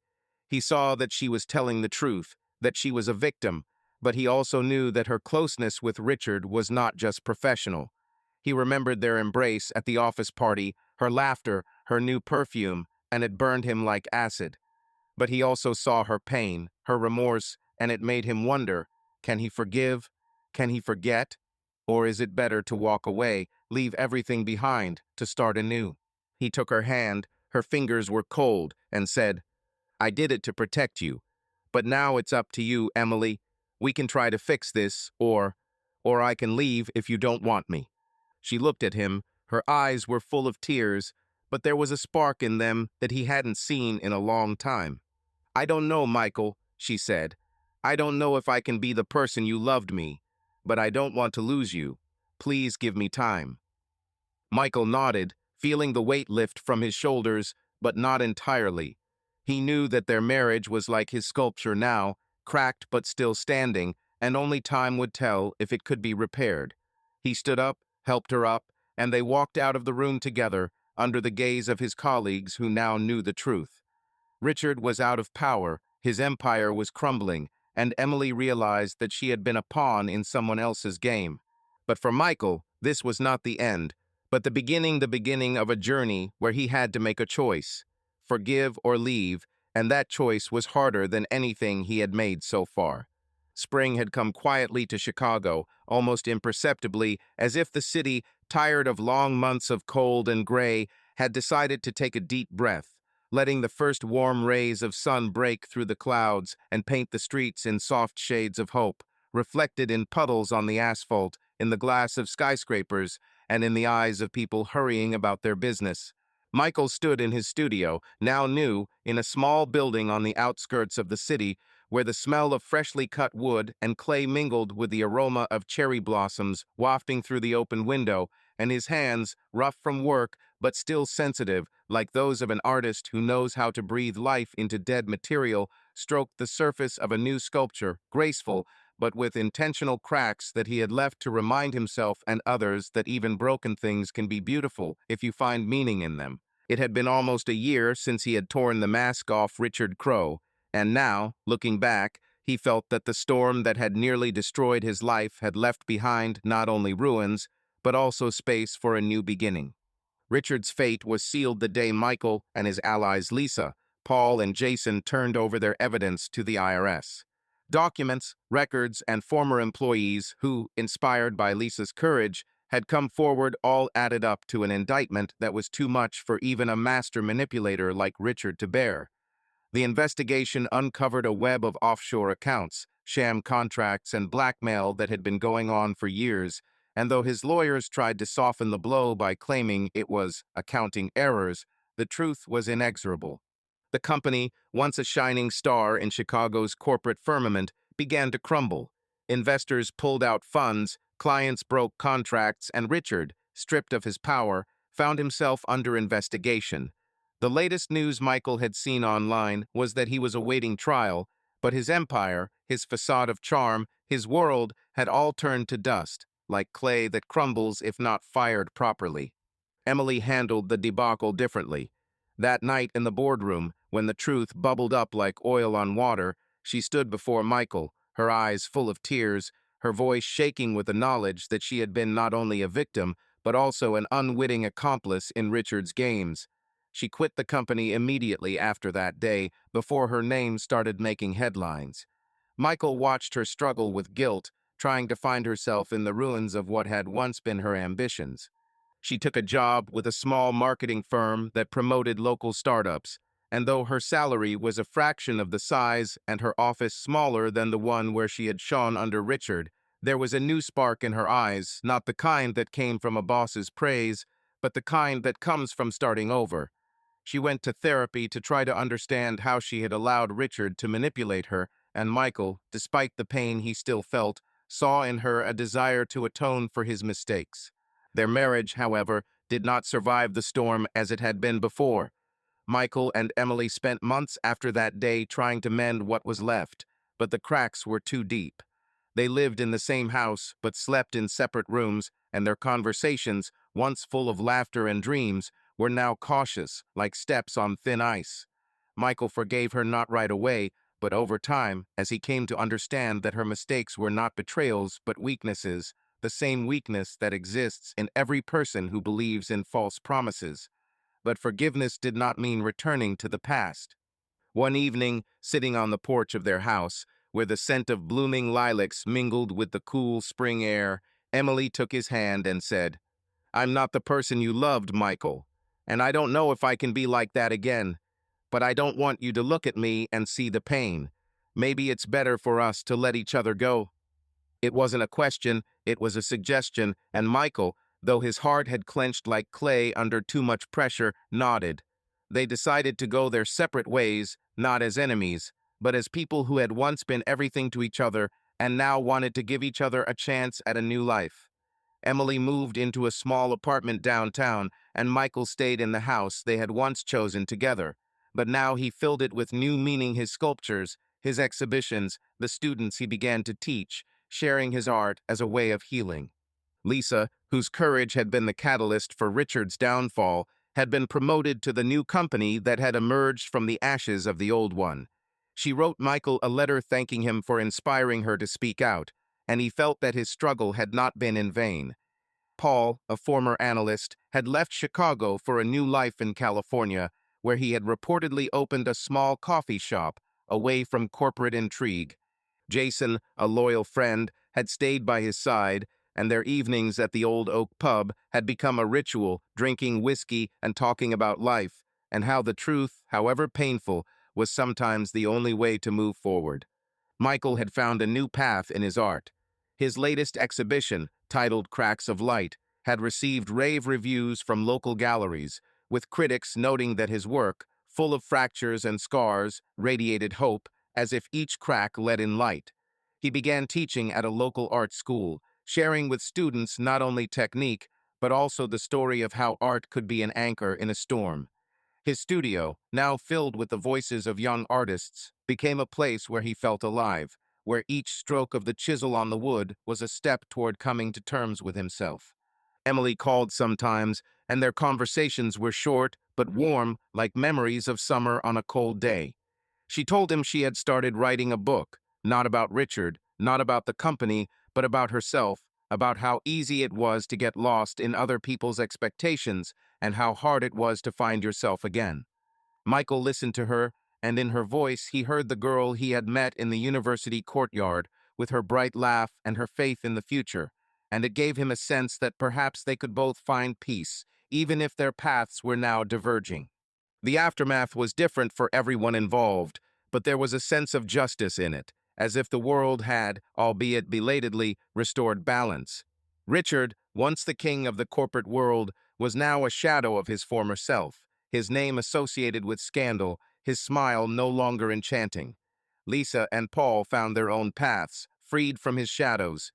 He saw that she was telling the truth, that she was a victim, but he also knew that her closeness with Richard was not just professional. He remembered their embrace at the office party, her laughter, her new perfume, and it burned him like acid. But he also saw her pain, her remorse, and it made him wonder, can he forgive? Can he forget? Or is it better to walk away, leave everything behind, to start anew? He took her hand, her fingers were cold, and said, I did it to protect you. But now it's up to you, Emily. We can try to fix this, or I can leave if you don't want me. She looked at him. Her eyes were full of tears, but there was a spark in them that he hadn't seen in a long time. I don't know, Michael, she said. I don't know if I can be the person you loved me, but I don't want to lose you. Please give me time. Michael nodded, feeling the weight lift from his shoulders, but not entirely. He knew that their marriage was like his sculpture now, cracked but still standing, and only time would tell if it could be repaired. He stood up, helped her up, and they walked out of the room together, under the gaze of his colleagues who now knew the truth. Richard was out of power, his empire was crumbling, and Emily realized that she had been a pawn in someone else's game. But for Michael, this was not the end, but the beginning of a journey where he had to make a choice, forgive or leave, and that choice was harder than anything he had made so far. Spring had come quietly to Chicago, almost imperceptibly, as if the city, tired of long months of cold and gray, had decided to take a deep breath, letting the first warm rays of sun break through the clouds and paint the streets in soft shades of hope, reflected in puddles on the asphalt, in the glass of skyscrapers, and in the eyes of people hurrying about their business. Michael stood in his studio, now new, in a small building on the outskirts of the city, where the smell of freshly cut wood and clay mingled with the aroma of cherry blossoms wafting through the open window, and his hands, rough from work but still sensitive, like those of an artist who knows how to breathe life into dead material, stroked the surface of a new sculpture, graceful, but with intentional cracks that he had left to remind himself and others that even broken things can be beautiful if you find meaning in them. It had been almost a year since he had torn the mask off Richard Crowe, and now, looking back, he felt that the storm that had nearly destroyed his life had left behind not only ruins, but also space for a new beginning. Richard's fate was sealed the day Michael and his allies Lisa, Paul, and Jason turned over their evidence to the IRS. Documents, records, and former employees who, inspired by Lisa's courage, had come forward all added up to an indictment that was too much for even a master manipulator like Richard to bear. The investigation uncovered a web of offshore accounts, sham contracts, and blackmail that had been going on for years, and though his lawyers tried to soften the blow by claiming it was accounting errors, the truth was inexorable. The company, once a shining star in Chicago's corporate firmament, began to crumble. Investors pulled out funds, clients broke contracts, and Richard, stripped of his power, found himself under investigation. The latest news Michael had seen online was that he was awaiting trial, but his empire, his facade of charm, his world had all turned to dust, like clay that crumbles if not fired properly. Emily handled the debacle differently. That night in the boardroom, when the truth bubbled up like oil on water, she stood before Michael, her eyes full of tears, her voice shaking with the knowledge that she had been not only a victim, but also an unwitting accomplice in Richard's games. She quit the company immediately after that day, before her name started making headlines. Michael watched her struggle with guilt, trying to find herself in the ruins of what had once been her ambitions. She took a job with a small marketing firm that promoted local startups, and though her salary was a fraction of the size and her office smaller than the one where she had shone under Richard, there was a new spark in her eyes, not the kind that came from a boss's praise, but the kind that comes from starting over. She went to therapy to try to understand how she had allowed Richard to manipulate her, and Michael, despite the pain he still felt, saw in her a desire to atone for his mistakes. Their marriage, however, did not survive the storm as it had been before. Michael and Emily spent months after that day trying to mend what was left, but the cracks were too deep. They lived in the same house, but slept in separate rooms, and their conversations, once full of laughter and dreams, were now cautious, like steps on thin ice. Michael forgave her not right away, but over time, as he came to understand that her mistakes were not betrayals but weaknesses, the same weakness that exists in every person who believes in false promises. But forgiveness did not mean returning to the past. One evening, sitting on the porch of their house, where the scent of blooming lilacs mingled with the cool spring air, Emily took his hand and said, "I'm not the person you loved, Michael, and I don't know if I can be like that again, but I don't want you to look at me and see the pain. Maybe it's better for us to let each other go." It wasn't a question, it was a suggestion, and Michael, though his heart had clenched like clay under too much pressure, nodded. They decided to go their separate ways, not as enemies, but as people who had once been everything to each other and now wanted to give each other a chance at a new life. Emily moved into a small apartment downtown, and Michael stayed in the house they had once chosen together. But now he filled it with new meaning: his sculptures, his exhibitions, the students he began to teach, sharing his art as a way of healing. Lisa, whose courage had been the catalyst for Richard's downfall, had been promoted to the new company that had emerged from the ashes of the old one. She wrote Michael a letter thanking him for inspiring her to speak out, and he felt that his struggle had not been in vain. Paul, a former analyst, had left Chicago for a new life in California, where he had reportedly opened a small coffee shop, away from corporate intrigue. Jason, a loyal friend, had stayed by his side, and their evenings at the Old Oak pub had become a ritual, drinking whiskey and talking about life, and how the truth, however painful, was sometimes the only way to move forward. Michael had found a new path in his art. His latest exhibition, titled Cracks of Light, had received rave reviews from local galleries, with critics noting that his work, full of fractures and scars, radiated hope, as if each crack let in light. He began teaching at a local art school, sharing with students not only technique, but also the story of how art could be an anchor in a storm. His studio, now filled with the voices of young artists, became a place where he felt alive, where each stroke of the chisel on the wood was a step toward coming to terms with himself. Emily called sometimes, and their conversations were short but warm, like memories of summer on a cold day. She told him she had started writing a book, not about Richard, not about the company, but about herself, about how easy it was to get lost in other people's expectations and how hard it was to find yourself again. Michael listened to her, and in her voice he heard the girl he had met in the university courtyard, with her bright laugh and her faith in the future, and it gave him a sense that perhaps they could both find peace, even if their paths were now diverging. The aftermath was different for everyone involved, but there was a sense of justice in it, as if the world had, albeit belatedly, restored balance. Richard, once the king of the corporate world, was now a shadow of his former self, his name associated with scandal, his smile no longer enchanting. Lisa and Paul found their own paths, freed from his shadows.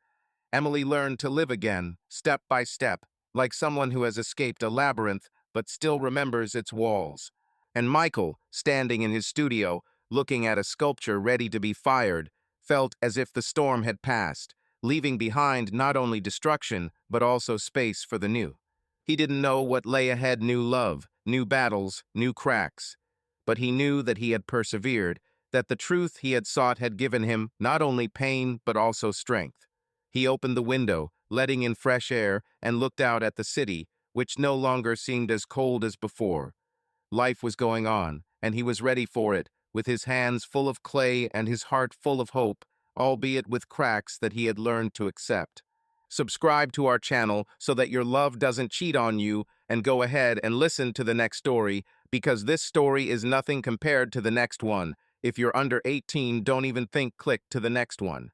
Emily learned to live again, step by step, like someone who has escaped a labyrinth but still remembers its walls. And Michael, standing in his studio, looking at a sculpture ready to be fired, felt as if the storm had passed, leaving behind not only destruction, but also space for the new. He didn't know what lay ahead: new love, new battles, new cracks. But he knew that he had persevered, that the truth he had sought had given him not only pain, but also strength. He opened the window, letting in fresh air, and looked out at the city, which no longer seemed as cold as before. Life was going on, and he was ready for it, with his hands full of clay and his heart full of hope, albeit with cracks that he had learned to accept. Subscribe to our channel so that your love doesn't cheat on you, and go ahead and listen to the next story, because this story is nothing compared to the next one. If you're under 18, don't even think click to the next one.